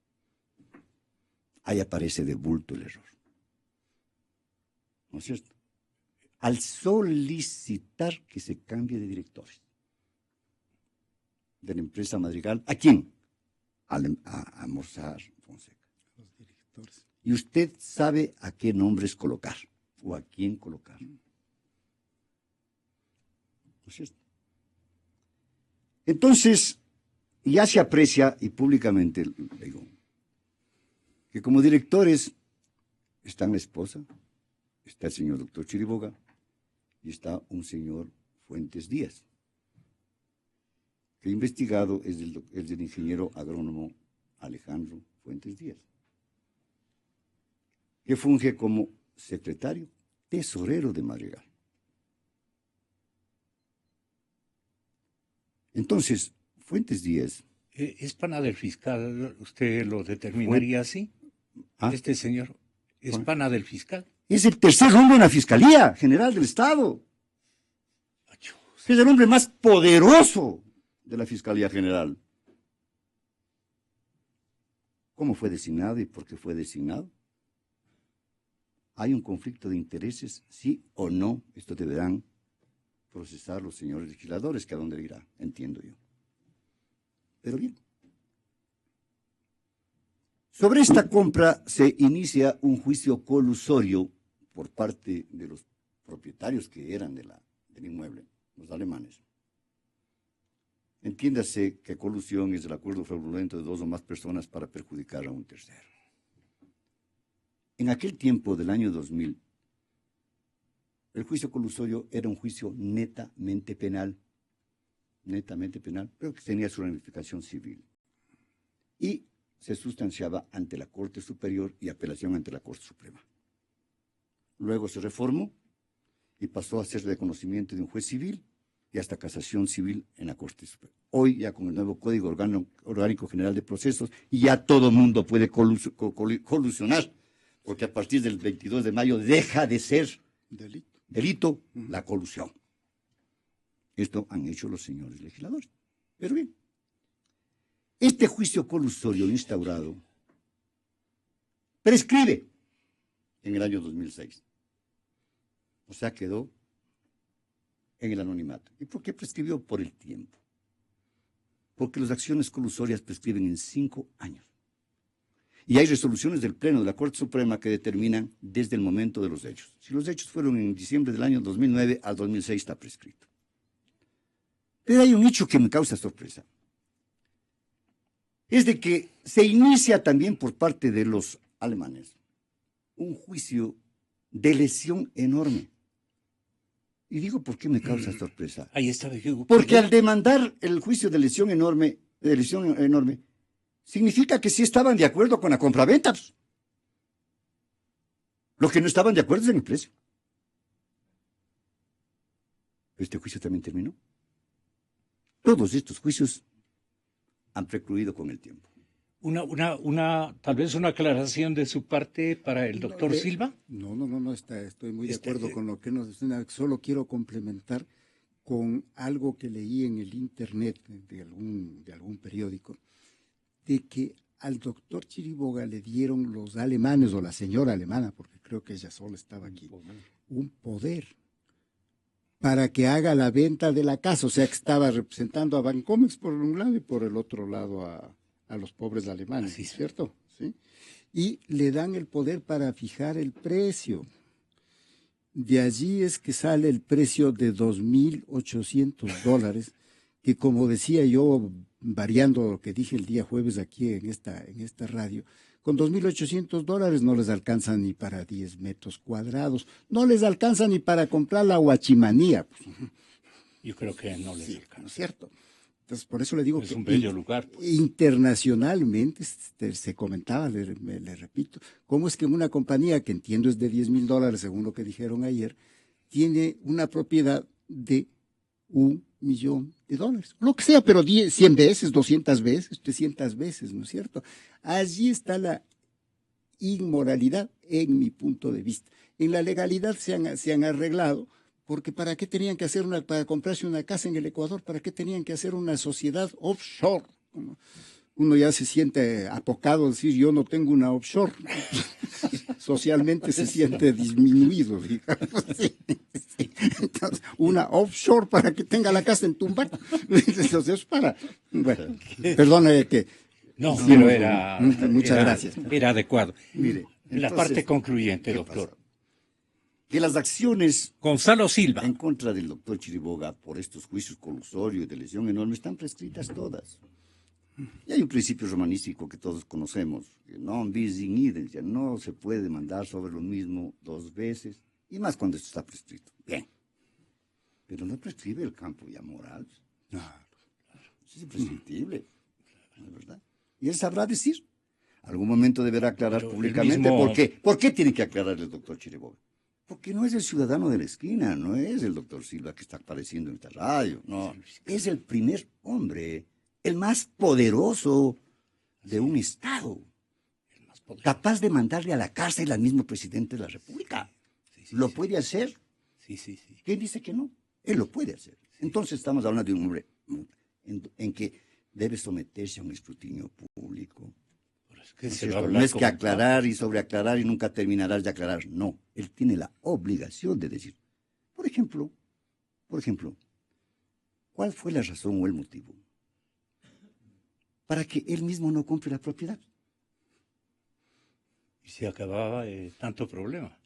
Speaker 6: Ahí aparece de bulto el error. ¿No es cierto? Al solicitar que se cambie de directores de la empresa Madrigal, ¿a quién? A Mozart Fonseca.
Speaker 5: Los directores.
Speaker 6: Y usted sabe a qué nombres colocar o a quién colocar. ¿No es cierto? Entonces, ya se aprecia, y públicamente digo, que como directores están la esposa, está el señor doctor Chiriboga y está un señor Fuentes Díaz, que investigado es del ingeniero agrónomo Alejandro Fuentes Díaz, que funge como secretario tesorero de Madrigal. Entonces, Fuentes Díaz...
Speaker 1: ¿Es pana del fiscal? ¿Usted lo determinaría así?
Speaker 6: ¿Ah?
Speaker 1: ¿Este señor es pana del fiscal?
Speaker 6: Es el tercer hombre en la Fiscalía General del Estado. Es el hombre más poderoso de la Fiscalía General. ¿Cómo fue designado y por qué fue designado? ¿Hay un conflicto de intereses? ¿Sí o no? Esto deberán procesar los señores legisladores, que a dónde irá, entiendo yo. Pero bien. Sobre esta compra se inicia un juicio colusorio por parte de los propietarios que eran del inmueble, los alemanes. Entiéndase que colusión es el acuerdo fraudulento de dos o más personas para perjudicar a un tercero. En aquel tiempo del año 2000, el juicio colusorio era un juicio netamente penal, pero que tenía su ramificación civil. Y se sustanciaba ante la Corte Superior y apelación ante la Corte Suprema. Luego se reformó y pasó a ser de conocimiento de un juez civil y hasta casación civil en la Corte Superior. Hoy ya con el nuevo Código Orgánico General de Procesos, y ya todo mundo puede colusionar, porque a partir del 22 de mayo deja de ser delito la colusión. Esto han hecho los señores legisladores. Pero bien, este juicio colusorio instaurado prescribe en el año 2006. O sea, quedó en el anonimato. ¿Y por qué prescribió? Por el tiempo. Porque las acciones colusorias prescriben en 5 años. Y hay resoluciones del Pleno de la Corte Suprema que determinan desde el momento de los hechos. Si los hechos fueron en diciembre del año 2009, al 2006 está prescrito. Pero hay un hecho que me causa sorpresa. Es de que se inicia también por parte de los alemanes un juicio de lesión enorme. Y digo, ¿por qué me causa sorpresa?
Speaker 1: Ahí está.
Speaker 6: Porque al demandar el juicio de lesión enorme, significa que sí estaban de acuerdo con la compraventa. Lo que no estaban de acuerdo es en el precio. Este juicio también terminó. Todos estos juicios han precluido con el tiempo.
Speaker 1: Tal vez una aclaración de su parte para el doctor Silva.
Speaker 5: No, estoy muy de acuerdo con lo que nos dicen. Solo quiero complementar con algo que leí en el internet de algún periódico, de que al doctor Chiriboga le dieron los alemanes, o la señora alemana, porque creo que ella sola estaba aquí, un poder para que haga la venta de la casa. O sea, que estaba representando a Bancomex por un lado y por el otro lado a los pobres alemanes,
Speaker 1: sí,
Speaker 5: ¿cierto? ¿Sí? Y le dan el poder para fijar el precio. De allí es que sale el precio de $2,800, que como decía yo, variando lo que dije el día jueves aquí en esta radio, con $2,800 no les alcanza ni para 10 metros cuadrados, no les alcanza ni para comprar la guachimanía.
Speaker 1: Yo creo que no les alcanza.
Speaker 5: ¿No es cierto? Entonces, por eso le digo
Speaker 1: es
Speaker 5: que
Speaker 1: un bello lugar.
Speaker 5: Internacionalmente se comentaba, le repito, cómo es que una compañía que entiendo es de $10,000, según lo que dijeron ayer, tiene una propiedad de $1,000,000. de dólares, lo que sea, pero 100 veces, 200 veces, 300 veces, ¿no es cierto? Allí está la inmoralidad en mi punto de vista. En la legalidad se han arreglado, porque ¿para qué tenían que hacer para comprarse una casa en el Ecuador? ¿Para qué tenían que hacer una sociedad offshore? Uno ya se siente apocado decir, yo no tengo una offshore. Socialmente se siente disminuido, digamos. Sí. Entonces, una offshore para que tenga la casa en Tumbaco. Entonces, es para... Bueno, perdone que...
Speaker 1: No, pero
Speaker 5: muchas gracias.
Speaker 1: Era adecuado.
Speaker 6: Mire,
Speaker 1: La parte concluyente, doctor.
Speaker 6: Que las acciones
Speaker 1: Gonzalo Silva.
Speaker 6: en contra del doctor Chiriboga por estos juicios colusorios de lesión enorme están prescritas todas. Y hay un principio romanístico que todos conocemos, que non bis in idem, ya no se puede demandar sobre lo mismo dos veces, y más cuando esto está prescrito. Bien, pero no prescribe el campo ya moral. No, eso es imprescriptible, ¿no es verdad? Y él sabrá decir. Algún momento deberá aclarar públicamente por qué tiene que aclarar el doctor Chiriboga. Porque no es el ciudadano de la esquina, no es el doctor Silva que está apareciendo en esta radio, no, es el primer hombre, el más poderoso de un Estado, capaz de mandarle a la cárcel al mismo presidente de la República. ¿Lo puede hacer?
Speaker 1: Sí.
Speaker 6: ¿Quién dice que no? Él lo puede hacer. Entonces estamos hablando de un hombre en que debe someterse a un escrutinio público. No es que aclarar y sobreaclarar y nunca terminarás de aclarar. No, él tiene la obligación de decir. Por ejemplo, ¿cuál fue la razón o el motivo para que él mismo no compre la propiedad?
Speaker 1: Y se acababa tanto problema.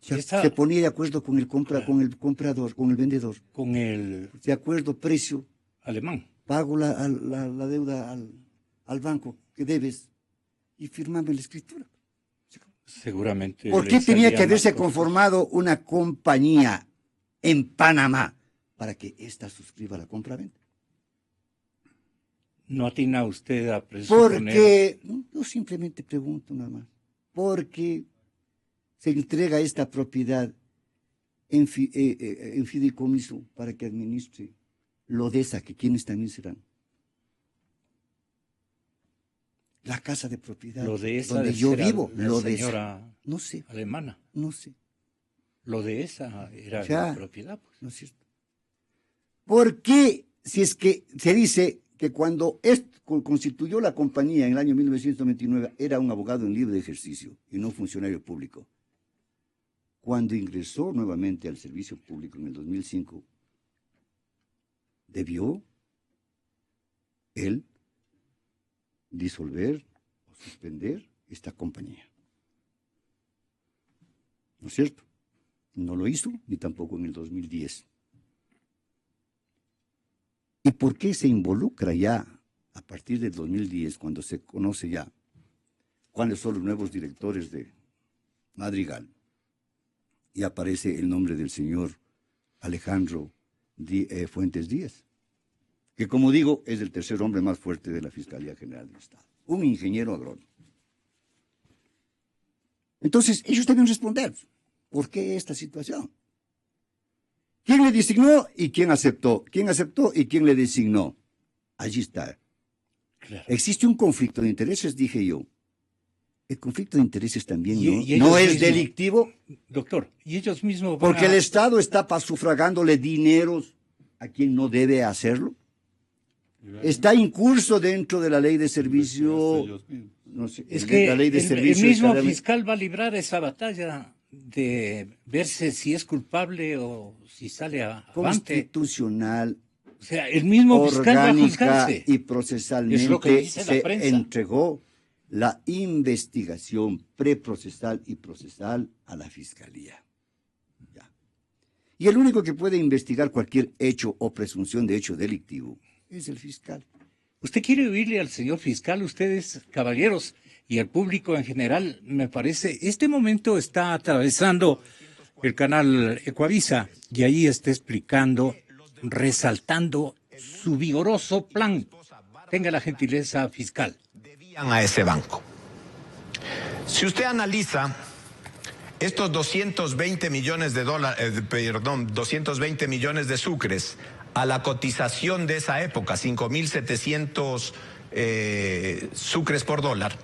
Speaker 6: Se ponía de acuerdo con el comprador, con el vendedor.
Speaker 1: Con el...
Speaker 6: De acuerdo, precio.
Speaker 1: Alemán.
Speaker 6: Pago la deuda al banco que debes y firmame la escritura.
Speaker 1: Seguramente.
Speaker 6: ¿Por qué tenía que haberse conformado una compañía en Panamá para que ésta suscriba la compraventa?
Speaker 1: ¿No atina usted a presuponer?
Speaker 6: Porque, yo simplemente pregunto nada más, porque se entrega esta propiedad en fideicomiso para que administre Lodesa, que quienes también serán. La casa de propiedad
Speaker 1: Lodesa
Speaker 6: donde yo vivo,
Speaker 1: Lodesa. Señora
Speaker 6: no sé.
Speaker 1: Alemana.
Speaker 6: No sé.
Speaker 1: Lodesa era la propiedad. Pues.
Speaker 6: No es cierto. ¿Por qué, si es que se dice que cuando constituyó la compañía en el año 1929 era un abogado en libre ejercicio y no funcionario público? Cuando ingresó nuevamente al servicio público en el 2005, debió él disolver o suspender esta compañía. ¿No es cierto? No lo hizo, ni tampoco en el 2010. ¿Y por qué se involucra ya a partir del 2010, cuando se conoce ya cuáles son los nuevos directores de Madrigal? Y aparece el nombre del señor Alejandro Fuentes Díaz, que como digo, es el tercer hombre más fuerte de la Fiscalía General del Estado, un ingeniero agrónomo. Entonces, ellos deben responder, ¿por qué esta situación? ¿Quién le designó y quién aceptó? ¿Quién aceptó y quién le designó? Allí está. Claro. Existe un conflicto de intereses, dije yo. El conflicto de intereses también no es delictivo.
Speaker 1: Doctor, y ellos mismos...
Speaker 6: Porque el Estado está sufragándole dineros a quien no debe hacerlo. Está incurso dentro de la ley de servicio. No sé,
Speaker 1: es que
Speaker 6: la ley de
Speaker 1: el mismo fiscal va a librar esa batalla de verse si es culpable o si sale avante.
Speaker 6: Constitucional.
Speaker 1: O sea, el mismo fiscal va a juzgarse.
Speaker 6: Y procesalmente
Speaker 1: es lo que dice
Speaker 6: se
Speaker 1: la prensa.
Speaker 6: Entregó la investigación preprocesal y procesal a la Fiscalía. Ya. Y el único que puede investigar cualquier hecho o presunción de hecho delictivo es el fiscal.
Speaker 1: ¿Usted quiere oírle al señor fiscal? Ustedes, caballeros, y al público en general, me parece, este momento está atravesando el canal Ecuavisa y ahí está explicando, resaltando su vigoroso plan. Tenga la gentileza, fiscal.
Speaker 8: Debían a ese banco. Si usted analiza estos 220 millones de dólares, 220 millones de sucres a la cotización de esa época, 5.700 sucres por dólar,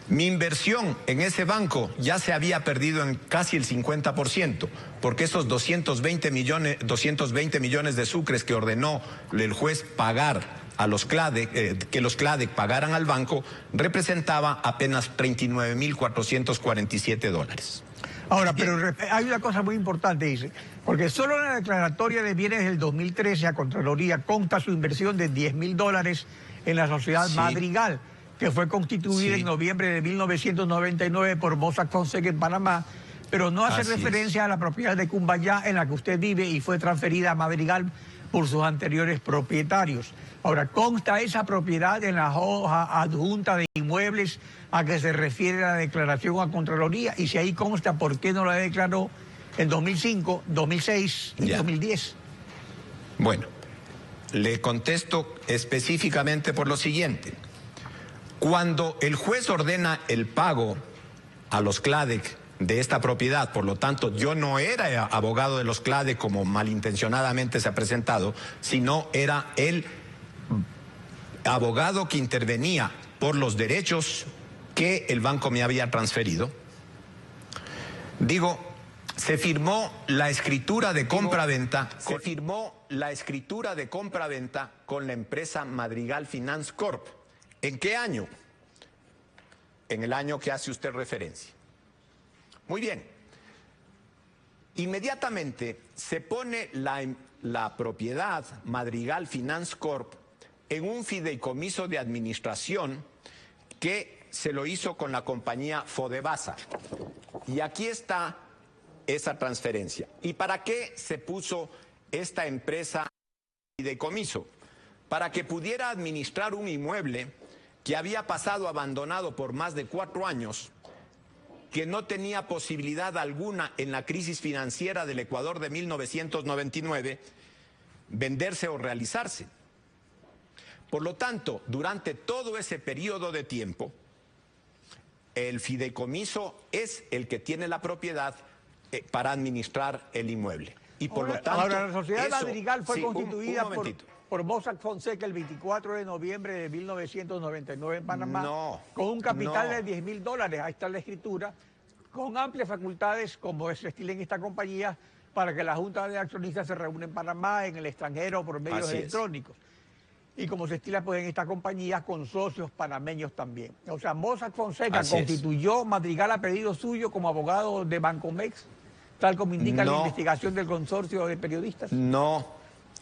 Speaker 8: mi inversión en ese banco ya se había perdido en casi el 50%, porque esos 220 millones de sucres que ordenó el juez pagar a los CLADEC, que los CLADEC pagaran al banco, representaba apenas $39.447.
Speaker 9: Ahora, pero hay una cosa muy importante, dice, porque solo en la declaratoria de bienes del 2013 a Contraloría consta su inversión de $10.000 en la sociedad Madrigal, que fue constituida en noviembre de 1999 por Mossack Fonseca en Panamá, pero no hace referencia a la propiedad de Cumbayá en la que usted vive y fue transferida a Madrigal por sus anteriores propietarios. Ahora, consta esa propiedad en la hoja adjunta de inmuebles a que se refiere la declaración a Contraloría, y si ahí consta, ¿por qué no la declaró en 2005, 2006 y 2010?
Speaker 8: Bueno, le contesto específicamente por lo siguiente. Cuando el juez ordena el pago a los CLADEC de esta propiedad, por lo tanto yo no era abogado de los CLADEC como malintencionadamente se ha presentado, sino era el abogado que intervenía por los derechos que el banco me había transferido. Digo, se firmó la escritura de compra-venta, con la empresa Madrigal Finance Corp. ¿En qué año? En el año que hace usted referencia. Muy bien. Inmediatamente se pone la propiedad Madrigal Finance Corp en un fideicomiso de administración que se lo hizo con la compañía Fodebasa. Y aquí está esa transferencia. ¿Y para qué se puso esta empresa fideicomiso? Para que pudiera administrar un inmueble que había pasado abandonado por más de 4 años, que no tenía posibilidad alguna en la crisis financiera del Ecuador de 1999 venderse o realizarse. Por lo tanto, durante todo ese periodo de tiempo, el fideicomiso es el que tiene la propiedad para administrar el inmueble. Y por lo tanto,
Speaker 9: ahora, la sociedad Madrigal fue constituida por Mossack Fonseca el 24 de noviembre de 1999 en Panamá, con un capital de $10.000, ahí está la escritura, con amplias facultades, como se estila en esta compañía, para que la Junta de Accionistas se reúne en Panamá, en el extranjero, por medios electrónicos. Y como se estila pues, en esta compañía, con socios panameños también. O sea, Mossack Fonseca constituyó Madrigal a pedido suyo como abogado de Bancomex, tal como indica la investigación del consorcio de periodistas.
Speaker 8: No,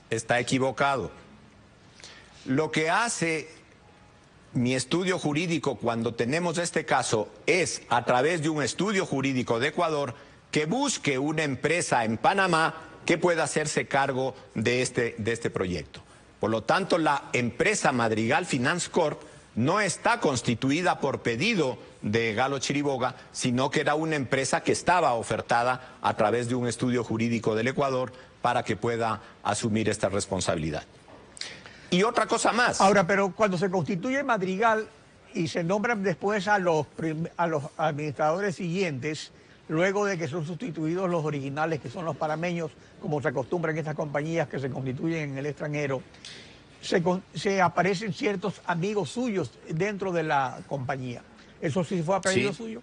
Speaker 8: está equivocado. Lo que hace mi estudio jurídico cuando tenemos este caso es, a través de un estudio jurídico de Ecuador, que busque una empresa en Panamá que pueda hacerse cargo de este proyecto. Por lo tanto, la empresa Madrigal Finance Corp no está constituida por pedido de Galo Chiriboga, sino que era una empresa que estaba ofertada a través de un estudio jurídico del Ecuador para que pueda asumir esta responsabilidad. Y otra cosa más.
Speaker 9: Ahora, pero cuando se constituye Madrigal y se nombran después a los administradores siguientes, luego de que son sustituidos los originales, que son los panameños, como se acostumbra en estas compañías que se constituyen en el extranjero, se aparecen ciertos amigos suyos dentro de la compañía. ¿Eso sí fue a pedido suyo?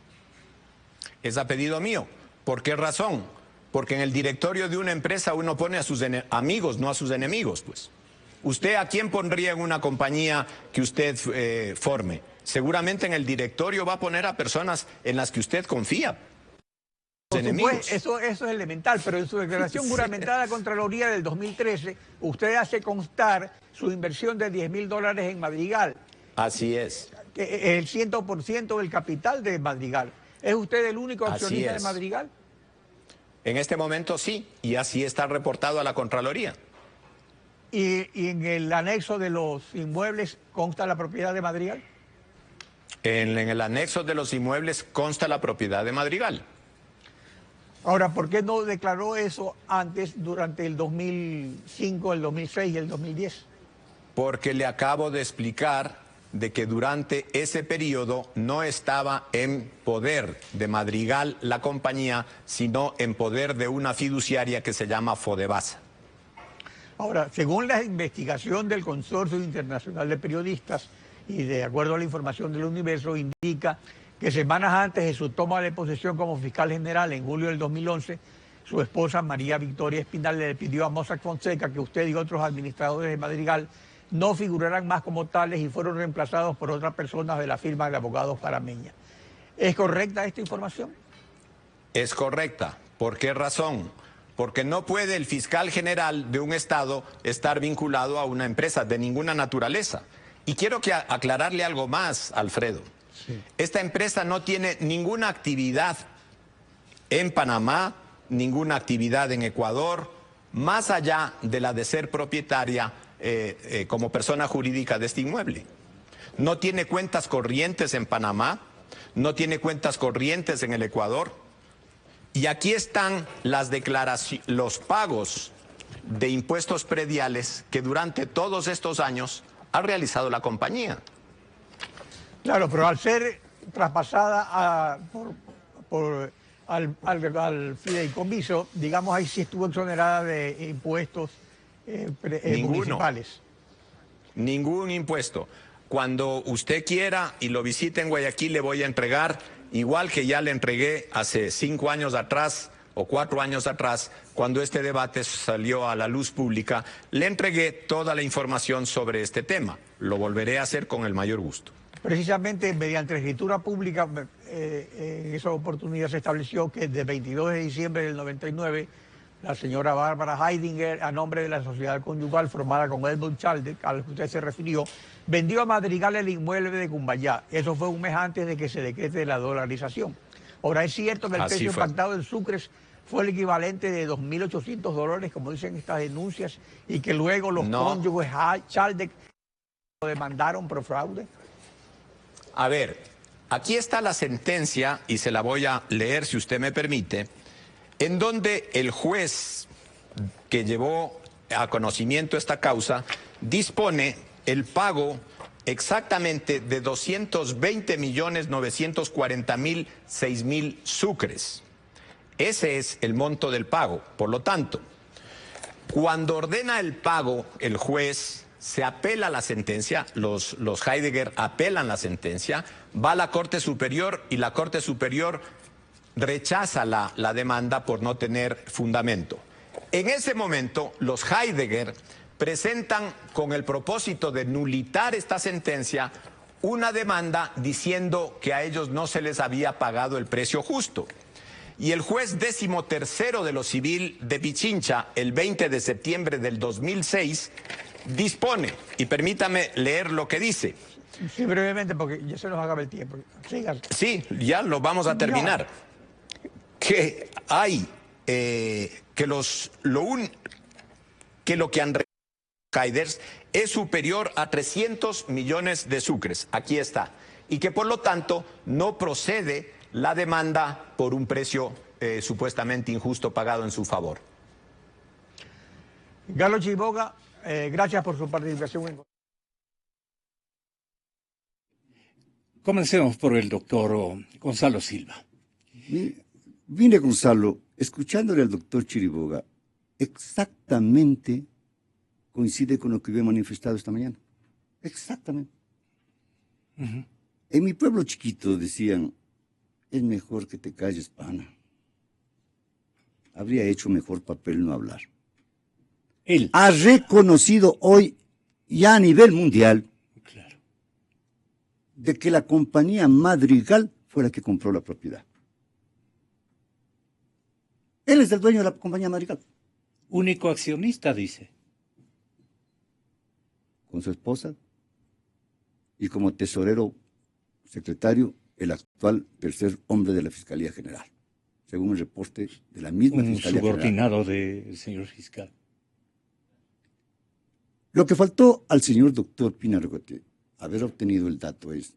Speaker 8: Es a pedido mío. ¿Por qué razón? Porque en el directorio de una empresa uno pone a sus amigos, no a sus enemigos, pues. ¿Usted a quién pondría en una compañía que usted forme? Seguramente en el directorio va a poner a personas en las que usted confía.
Speaker 9: Eso es elemental, pero en su declaración juramentada a Contraloría del 2013, usted hace constar su inversión de $10.000 en Madrigal.
Speaker 8: Así es.
Speaker 9: El 100% del capital de Madrigal. ¿Es usted el único accionista de Madrigal?
Speaker 8: En este momento sí, y así está reportado a la Contraloría.
Speaker 9: ¿Y en el anexo de los inmuebles consta la propiedad de Madrigal?
Speaker 8: En el anexo de los inmuebles consta la propiedad de Madrigal.
Speaker 9: Ahora, ¿por qué no declaró eso antes, durante el 2005, el 2006 y el 2010?
Speaker 8: Porque le acabo de explicar de que durante ese periodo no estaba en poder de Madrigal la compañía, sino en poder de una fiduciaria que se llama Fodebasa.
Speaker 9: Ahora, según la investigación del Consorcio Internacional de Periodistas y de acuerdo a la información del Universo, indica que semanas antes de su toma de posesión como fiscal general en julio del 2011, su esposa María Victoria Espinal le pidió a Mossack Fonseca que usted y otros administradores de Madrigal no figuraran más como tales y fueron reemplazados por otras personas de la firma de abogados Parameña. ¿Es correcta esta información?
Speaker 8: Es correcta. ¿Por qué razón? Porque no puede el fiscal general de un estado estar vinculado a una empresa de ninguna naturaleza. Y quiero aclararle algo más, Alfredo. Sí. Esta empresa no tiene ninguna actividad en Panamá, ninguna actividad en Ecuador, más allá de la de ser propietaria como persona jurídica de este inmueble. No tiene cuentas corrientes en Panamá, no tiene cuentas corrientes en el Ecuador. Y aquí están las declaraciones, los pagos de impuestos prediales que durante todos estos años ha realizado la compañía.
Speaker 9: Claro, pero al ser traspasada al fideicomiso, digamos, ahí sí estuvo exonerada de impuestos municipales.
Speaker 8: Ningún impuesto. Cuando usted quiera y lo visite en Guayaquil, le voy a entregar, igual que ya le entregué hace 5 años atrás o 4 años atrás, cuando este debate salió a la luz pública, le entregué toda la información sobre este tema. Lo volveré a hacer con el mayor gusto.
Speaker 9: Precisamente mediante escritura pública, en esa oportunidad se estableció que el 22 de diciembre del 99, la señora Bárbara Heidinger, a nombre de la sociedad conyugal formada con Edmund Chaldek, al que usted se refirió, vendió a Madrigal el inmueble de Cumbayá. Eso fue un mes antes de que se decrete la dolarización. Ahora, es cierto que el precio pactado en sucres fue el equivalente de $2.800, como dicen estas denuncias, y que luego los cónyuges Chaldek lo demandaron por fraude.
Speaker 8: A ver, aquí está la sentencia, y se la voy a leer si usted me permite, en donde el juez que llevó a conocimiento esta causa dispone el pago exactamente de 220.940.006.000 sucres. Ese es el monto del pago. Por lo tanto, cuando ordena el pago el juez, se apela a la sentencia, los Heidegger apelan la sentencia, va a la Corte Superior y la Corte Superior rechaza la demanda por no tener fundamento. En ese momento, los Heidegger presentan con el propósito de nulitar esta sentencia una demanda diciendo que a ellos no se les había pagado el precio justo. Y el juez 13º de lo civil de Pichincha, el 20 de septiembre del 2006, dispone, y permítame leer lo que dice.
Speaker 9: Sí, brevemente, porque ya se nos acaba el tiempo. Sigan.
Speaker 8: Sí, ya lo vamos a terminar. Que hay, que lo que han Heidegger es superior a 300 millones de sucres. Aquí está. Y que por lo tanto no procede la demanda por un precio supuestamente injusto pagado en su favor.
Speaker 9: Galo Chiriboga, gracias por su participación.
Speaker 1: Comencemos por el doctor Gonzalo Silva.
Speaker 6: Mire, Gonzalo, escuchándole al doctor Chiriboga, exactamente coincide con lo que yo he manifestado esta mañana. Exactamente. En mi pueblo chiquito decían, es mejor que te calles, pana. Habría hecho mejor papel no hablar. Él ha reconocido hoy, ya a nivel mundial, de que la compañía Madrigal fue la que compró la propiedad. Él es el dueño de la compañía Madrigal.
Speaker 1: Único accionista, dice.
Speaker 6: Con su esposa y como tesorero secretario, el actual tercer hombre de la Fiscalía General, según el reporte de la misma Fiscalía General. Un
Speaker 1: subordinado del señor fiscal.
Speaker 6: Lo que faltó al señor doctor Pinargote haber obtenido el dato es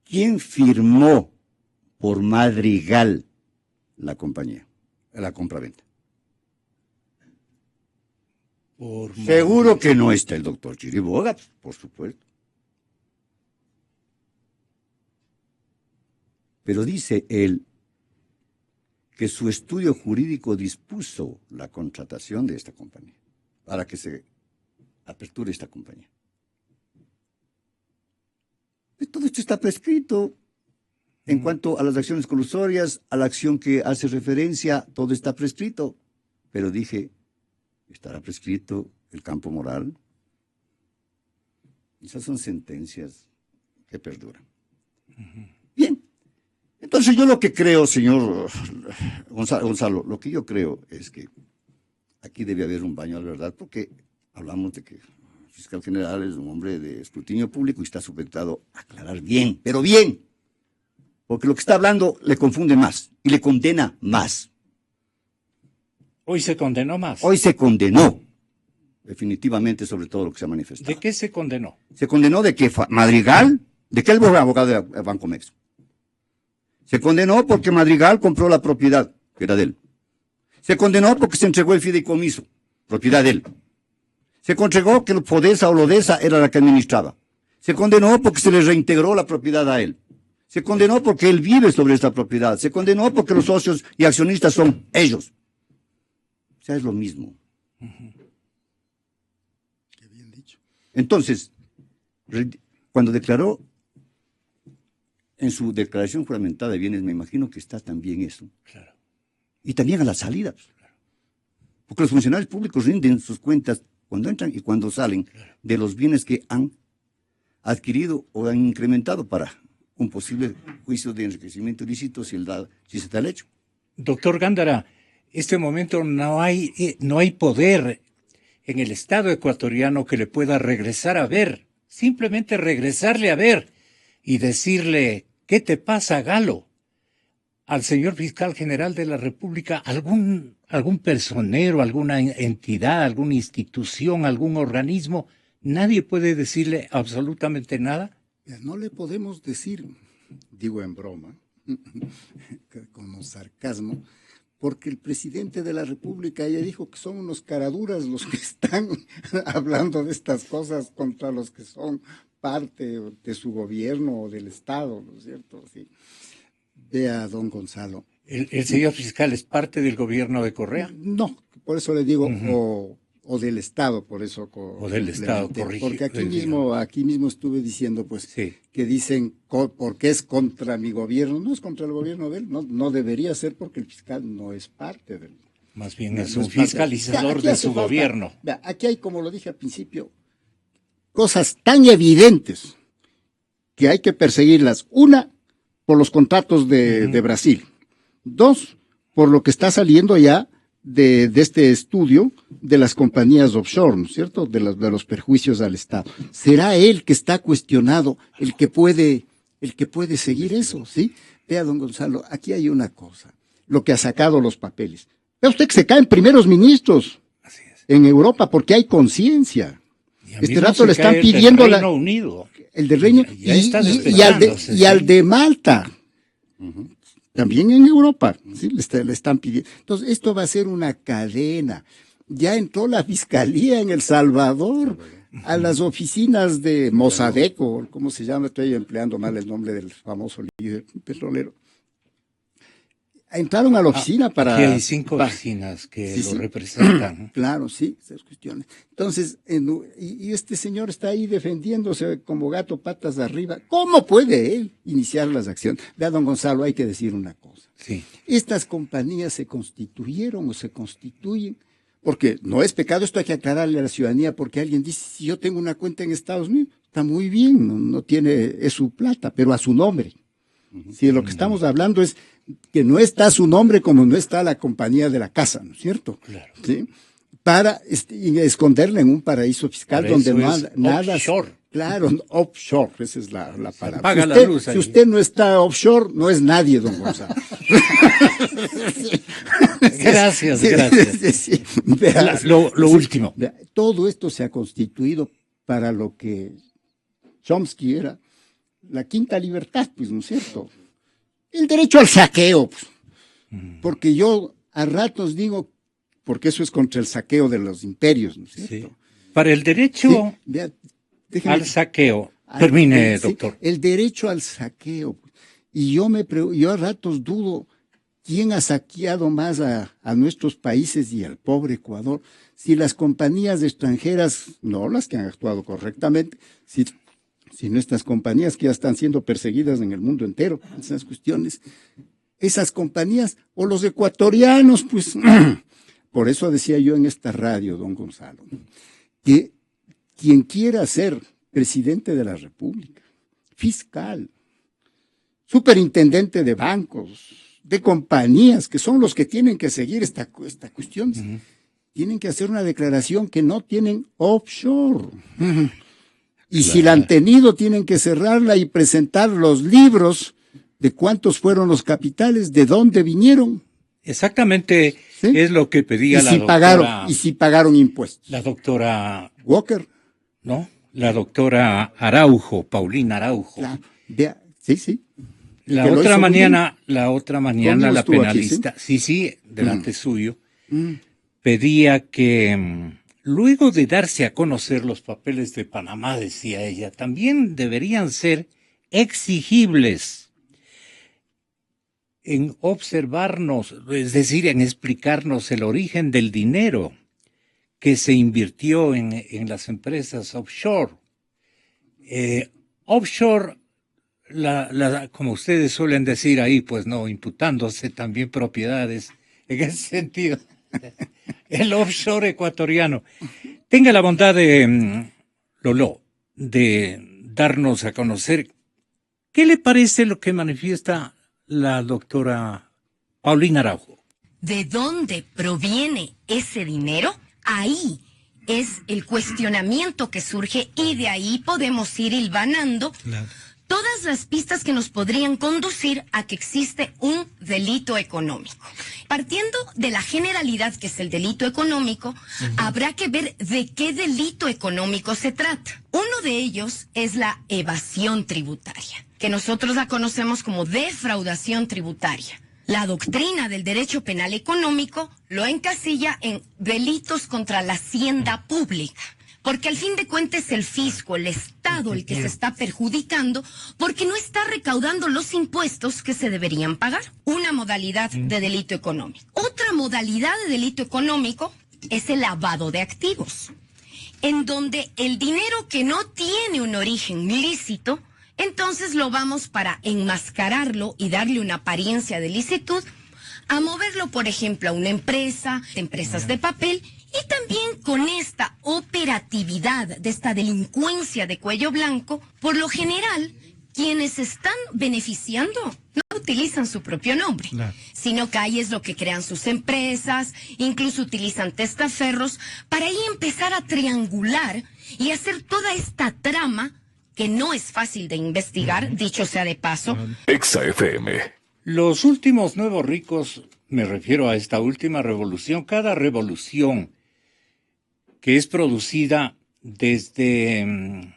Speaker 6: ¿quién firmó por Madrigal la compañía, la compraventa? Seguro que no está el doctor Chiriboga, por supuesto. Pero dice él que su estudio jurídico dispuso la contratación de esta compañía, para que se aperture esta compañía. Y todo esto está prescrito. En cuanto a las acciones colusorias, a la acción que hace referencia, todo está prescrito. Pero dije, ¿estará prescrito el campo moral? Esas son sentencias que perduran. Bien. Entonces yo lo que creo, señor Gonzalo, lo que yo creo es que aquí debe haber un baño a la verdad, porque hablamos de que el fiscal general es un hombre de escrutinio público y está sujetado a aclarar bien, pero bien. Porque lo que está hablando le confunde más y le condena más.
Speaker 1: Hoy se condenó más.
Speaker 6: Hoy se condenó, definitivamente, sobre todo lo que se ha manifestado.
Speaker 1: ¿De qué se condenó?
Speaker 6: Se condenó de que Madrigal, de que él fue abogado de Bancomex. Se condenó porque Madrigal compró la propiedad, que era de él. Se condenó porque se entregó el fideicomiso, propiedad de él. Se entregó que el Fodesa o Lodesa era la que administraba. Se condenó porque se le reintegró la propiedad a él. Se condenó porque él vive sobre esta propiedad. Se condenó porque los socios y accionistas son ellos. O sea, es lo mismo.
Speaker 5: Qué bien dicho.
Speaker 6: Entonces, cuando declaró en su declaración juramentada de bienes, me imagino que está también eso.
Speaker 1: Claro.
Speaker 6: Y también a la salida. Porque los funcionarios públicos rinden sus cuentas cuando entran y cuando salen de los bienes que han adquirido o han incrementado para un posible juicio de enriquecimiento ilícito si se da el hecho.
Speaker 1: Doctor Gándara, este momento no hay poder en el Estado ecuatoriano que le pueda regresar a ver, simplemente regresarle a ver y decirle, ¿qué te pasa, Galo? Al señor fiscal general de la República, algún personero, alguna entidad, alguna institución, algún organismo, nadie puede decirle absolutamente nada.
Speaker 5: No le podemos decir, digo en broma, con sarcasmo, porque el presidente de la República ya dijo que son unos caraduras los que están hablando de estas cosas contra los que son parte de su gobierno o del Estado, ¿no es cierto? Sí. Vea, don Gonzalo.
Speaker 1: ¿El señor fiscal es parte del gobierno de Correa?
Speaker 5: No, por eso le digo, o del Estado, por eso.
Speaker 1: O del Estado, corrigido.
Speaker 5: Porque aquí mismo estuve diciendo, pues,
Speaker 1: sí,
Speaker 5: que dicen, porque es contra mi gobierno. No es contra el gobierno de él, no debería ser porque el fiscal no es parte del.
Speaker 1: Más bien es un fiscalizador de su gobierno.
Speaker 5: Vea, aquí hay, como lo dije al principio, cosas tan evidentes que hay que perseguirlas. Una, por los contratos de Brasil. Dos, por lo que está saliendo ya de este estudio de las compañías offshore, ¿no es cierto? De los perjuicios al Estado. ¿Será él que está cuestionado el que puede seguir eso? ¿Sí? Vea, don Gonzalo, aquí hay una cosa, lo que ha sacado los papeles. Vea usted que se caen primeros ministros en Europa porque hay conciencia. Este rato le están pidiendo
Speaker 1: el Reino Unido.
Speaker 5: El del Reino y al de Malta. También en Europa, ¿sí? le están pidiendo. Entonces, esto va a ser una cadena. Ya entró la Fiscalía en El Salvador, a las oficinas de Mossadegh, ¿cómo se llama? Estoy empleando mal el nombre del famoso líder petrolero. Entraron a la oficina para...
Speaker 1: Aquí hay 5 oficinas que lo representan.
Speaker 5: Claro, sí, esas cuestiones. Entonces, y este señor está ahí defendiéndose como gato patas arriba. ¿Cómo puede él iniciar las acciones? Vea, don Gonzalo, hay que decir una cosa.
Speaker 1: Sí.
Speaker 5: Estas compañías se constituyeron o se constituyen, porque no es pecado, esto hay que aclararle a la ciudadanía, porque alguien dice, si yo tengo una cuenta en Estados Unidos, está muy bien, no tiene, es su plata, pero a su nombre. Si de lo que estamos hablando es que no está su nombre como no está la compañía de la casa, ¿no es cierto?
Speaker 1: Claro.
Speaker 5: ¿Sí? Para esconderla en un paraíso fiscal
Speaker 1: Pero
Speaker 5: donde nada...
Speaker 1: Offshore.
Speaker 5: Claro, offshore, esa es la palabra.
Speaker 1: Paga la luz ahí.
Speaker 5: Si usted no está offshore, no es nadie, don Gonzalo.
Speaker 1: Gracias.
Speaker 5: Sí. Vea,
Speaker 1: lo último.
Speaker 5: Vea, todo esto se ha constituido para lo que Chomsky era la quinta libertad, pues, ¿no es cierto? El derecho al saqueo, pues. Porque yo a ratos digo, porque eso es contra el saqueo de los imperios, ¿no es cierto?
Speaker 1: Sí. Para el derecho al saqueo, termine, doctor.
Speaker 5: El derecho al saqueo. Y yo a ratos dudo ¿quién ha saqueado más a nuestros países y al pobre Ecuador? Si las compañías extranjeras, no las que han actuado correctamente, sino estas compañías que ya están siendo perseguidas en el mundo entero, esas cuestiones, esas compañías, o los ecuatorianos, pues, por eso decía yo en esta radio, don Gonzalo, que quien quiera ser presidente de la República, fiscal, superintendente de bancos, de compañías, que son los que tienen que seguir esta cuestión, tienen que hacer una declaración que no tienen offshore. Y si la han tenido, tienen que cerrarla y presentar los libros de cuántos fueron los capitales, de dónde vinieron.
Speaker 1: Exactamente,
Speaker 5: ¿sí?
Speaker 1: Es lo que pedía la
Speaker 5: doctora. Y si pagaron impuestos.
Speaker 1: La doctora
Speaker 5: Walker.
Speaker 1: ¿No? La doctora Araujo, Paulina Araujo.
Speaker 5: Sí.
Speaker 1: La otra mañana, la penalista,
Speaker 5: aquí,
Speaker 1: sí, delante suyo, pedía que luego de darse a conocer los papeles de Panamá, decía ella, también deberían ser exigibles en observarnos, es decir, en explicarnos el origen del dinero que se invirtió en las empresas offshore. Offshore, como ustedes suelen decir ahí, pues no, imputándose también propiedades en ese sentido. El offshore ecuatoriano. Tenga la bondad de, Lolo, de darnos a conocer qué le parece lo que manifiesta la doctora Paulina Araujo.
Speaker 10: ¿De dónde proviene ese dinero? Ahí es el cuestionamiento que surge y de ahí podemos ir hilvanando todas las pistas que nos podrían conducir a que existe un delito económico. Partiendo de la generalidad que es el delito económico, habrá que ver de qué delito económico se trata. Uno de ellos es la evasión tributaria, que nosotros la conocemos como defraudación tributaria. La doctrina del derecho penal económico lo encasilla en delitos contra la hacienda pública, porque al fin de cuentas es el fisco, el Estado, el que se está perjudicando porque no está recaudando los impuestos que se deberían pagar. Una modalidad de delito económico. Otra modalidad de delito económico es el lavado de activos, en donde el dinero que no tiene un origen lícito, entonces lo vamos para enmascararlo y darle una apariencia de licitud, a moverlo, por ejemplo, a una empresa, empresas de papel, y también con esta operatividad de esta delincuencia de cuello blanco, por lo general, quienes están beneficiando no utilizan su propio nombre, sino que ahí es lo que crean sus empresas, incluso utilizan testaferros, para ahí empezar a triangular y hacer toda esta trama que no es fácil de investigar, dicho sea de paso.
Speaker 11: Exa FM.
Speaker 1: Los últimos nuevos ricos, me refiero a esta última revolución, cada revolución que es producida desde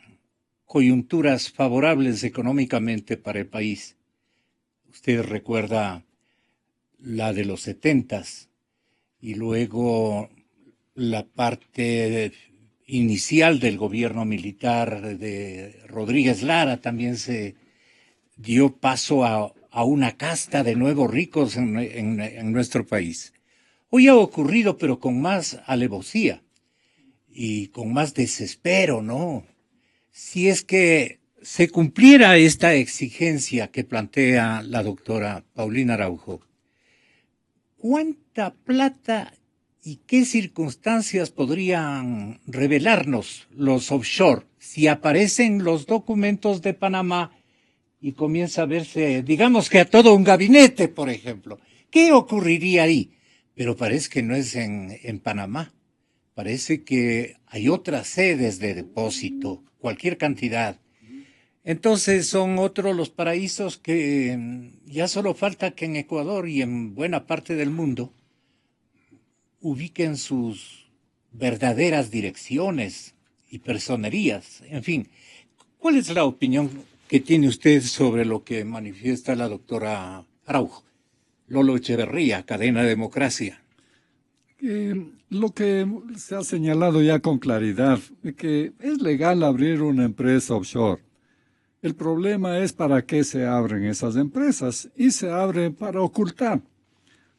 Speaker 1: coyunturas favorables económicamente para el país. Usted recuerda la de los 70s y luego la parte inicial del gobierno militar de Rodríguez Lara, también se dio paso a una casta de nuevos ricos en nuestro país. Hoy ha ocurrido, pero con más alevosía y con más desespero, ¿no? Si es que se cumpliera esta exigencia que plantea la doctora Paulina Araujo, ¿cuánta plata y qué circunstancias podrían revelarnos los offshore si aparecen los documentos de Panamá y comienza a verse, digamos que a todo un gabinete, por ejemplo? ¿Qué ocurriría ahí? Pero parece que no es en Panamá. Parece que hay otras sedes de depósito, cualquier cantidad. Entonces son otros los paraísos que ya solo falta que en Ecuador y en buena parte del mundo ubiquen sus verdaderas direcciones y personerías. En fin, ¿cuál es la opinión que tiene usted sobre lo que manifiesta la doctora Araujo? Lolo Echeverría, Cadena Democracia.
Speaker 2: Lo que se ha señalado ya con claridad, que es legal abrir una empresa offshore. El problema es para qué se abren esas empresas, y se abren para ocultar.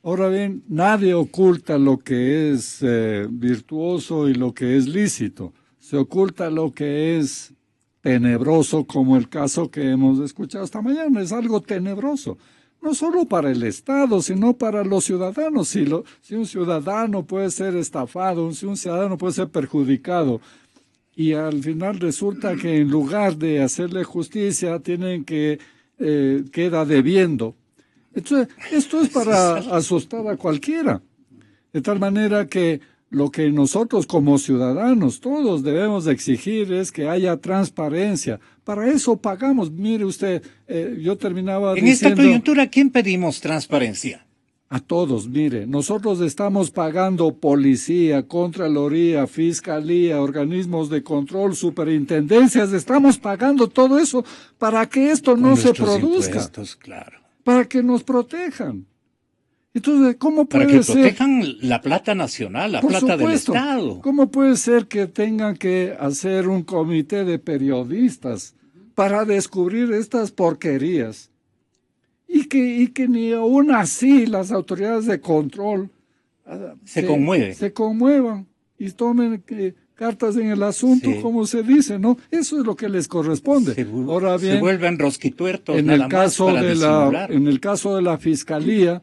Speaker 2: Ahora bien, nadie oculta lo que es virtuoso y lo que es lícito. Se oculta lo que es tenebroso, como el caso que hemos escuchado esta mañana. Es algo tenebroso, no solo para el Estado, sino para los ciudadanos. Si un ciudadano puede ser estafado, si un ciudadano puede ser perjudicado, y al final resulta que en lugar de hacerle justicia, tienen que queda debiendo. Entonces, esto es para asustar a cualquiera. De tal manera que lo que nosotros como ciudadanos todos debemos exigir es que haya transparencia. Para eso pagamos. Mire usted, yo terminaba
Speaker 1: en
Speaker 2: diciendo...
Speaker 1: esta coyuntura, ¿a quién pedimos transparencia?
Speaker 2: A todos, mire, nosotros estamos pagando policía, contraloría, fiscalía, organismos de control, superintendencias, estamos pagando todo eso para que esto no se produzca.
Speaker 1: Claro.
Speaker 2: Para que nos protejan. Entonces, ¿cómo puede
Speaker 1: ser? Para que
Speaker 2: ser?
Speaker 1: protejan la plata nacional, la plata del Estado.
Speaker 2: ¿Cómo puede ser que tengan que hacer un comité de periodistas para descubrir estas porquerías? Y que ni aún así las autoridades de control se conmuevan y tomen cartas en el asunto, como se dice, ¿no? Eso es lo que les corresponde. Ahora bien,
Speaker 1: se vuelven rosquituertos
Speaker 2: en el caso de la fiscalía,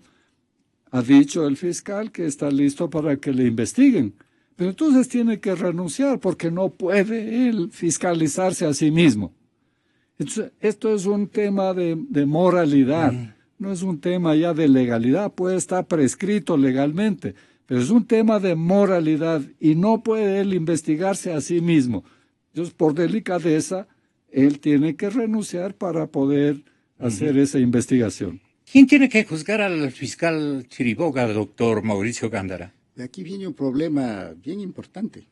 Speaker 2: ha dicho el fiscal que está listo para que le investiguen. Pero entonces tiene que renunciar porque no puede él fiscalizarse a sí mismo. Entonces, esto es un tema de moralidad, no es un tema ya de legalidad, puede estar prescrito legalmente, pero es un tema de moralidad y no puede él investigarse a sí mismo. Entonces, por delicadeza, él tiene que renunciar para poder hacer esa investigación.
Speaker 1: ¿Quién tiene que juzgar al fiscal Chiriboga, doctor Mauricio Gándara?
Speaker 5: De aquí viene un problema bien importante.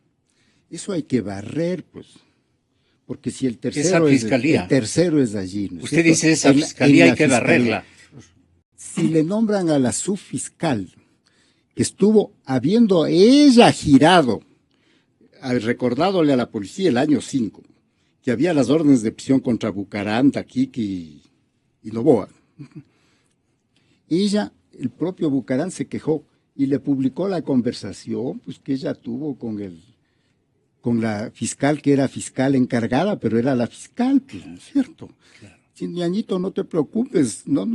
Speaker 5: Eso hay que barrer, pues. Porque si el tercero es allí. ¿No?
Speaker 1: Usted dice esa fiscalía hay que barrerla.
Speaker 5: Si le nombran a la subfiscal, que estuvo habiendo ella girado, recordádole a la policía el año 5, que había las órdenes de prisión contra Bucaram, Taquiqui y Novoa. Ella, el propio Bucaram, se quejó y le publicó la conversación pues, que ella tuvo con la fiscal, que era fiscal encargada, pero era la fiscal, pues, ¿no es cierto? Claro. Sí, Ñañito, no te preocupes, no,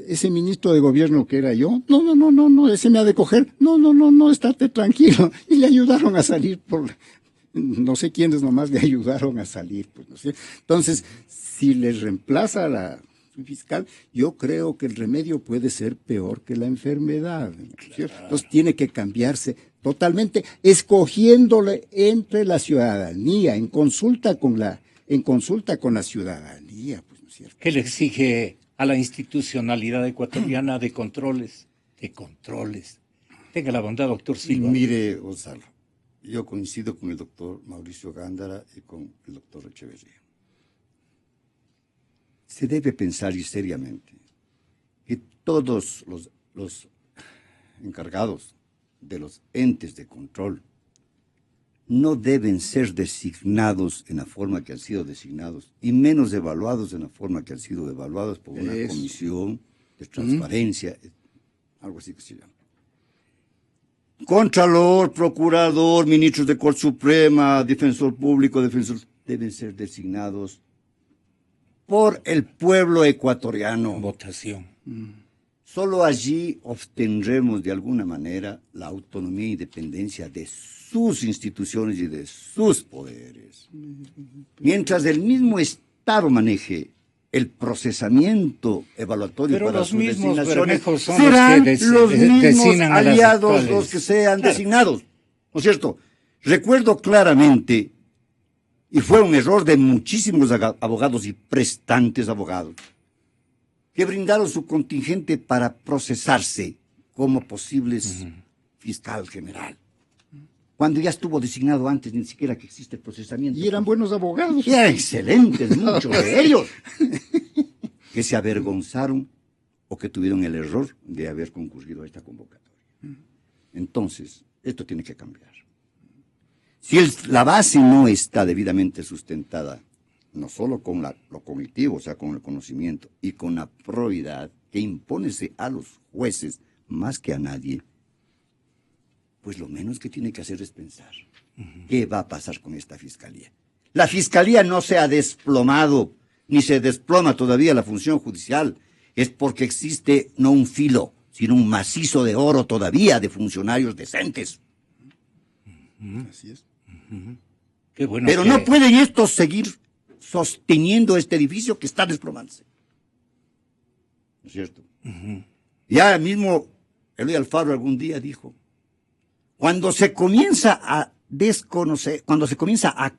Speaker 5: ese ministro de gobierno que era yo, no, ese me ha de coger, no, estate tranquilo, y le ayudaron a salir no sé quiénes nomás le ayudaron a salir, pues, no sé. Entonces, si les reemplaza a la fiscal, yo creo que el remedio puede ser peor que la enfermedad, ¿cierto? Entonces tiene que cambiarse totalmente, escogiéndole entre la ciudadanía, en consulta con la ciudadanía, pues, ¿no es cierto?
Speaker 1: ¿Qué le exige a la institucionalidad ecuatoriana de controles? Tenga la bondad, doctor Silva.
Speaker 6: Mire, Gonzalo, yo coincido con el doctor Mauricio Gándara y con el doctor Echeverría. Se debe pensar y seriamente que todos los encargados de los entes de control no deben ser designados en la forma que han sido designados y menos evaluados en la forma que han sido evaluados por una comisión de transparencia, algo así que se llama. Contralor, procurador, ministros de Corte Suprema, defensor público, deben ser designados por el pueblo ecuatoriano.
Speaker 1: Votación.
Speaker 6: Solo allí obtendremos de alguna manera la autonomía e independencia de sus instituciones y de sus poderes. Mientras el mismo Estado maneje el procesamiento evaluatorio para sus designaciones, serán los mismos aliados los que sean designados, ¿no es cierto? Recuerdo claramente, y fue un error de muchísimos abogados y prestantes abogados, que brindaron su contingente para procesarse como posibles fiscal general. Cuando ya estuvo designado antes, ni siquiera que existe el procesamiento.
Speaker 5: Y eran buenos abogados.
Speaker 6: Y eran excelentes, muchos de ellos, que se avergonzaron o que tuvieron el error de haber concurrido a esta convocatoria. Entonces, esto tiene que cambiar. Si la base no está debidamente sustentada, no solo con lo cognitivo, o sea, con el conocimiento, y con la probidad que impónese a los jueces más que a nadie, pues lo menos que tiene que hacer es pensar, ¿qué va a pasar con esta fiscalía? La fiscalía no se ha desplomado, ni se desploma todavía la función judicial. Es porque existe no un filo, sino un macizo de oro todavía de funcionarios decentes.
Speaker 5: Así es.
Speaker 1: Qué bueno.
Speaker 6: Pero no pueden estos seguir sosteniendo este edificio que está desplomándose. ¿No es cierto? Ya mismo Eloy Alfaro algún día dijo, cuando se comienza a desconocer, cuando se comienza a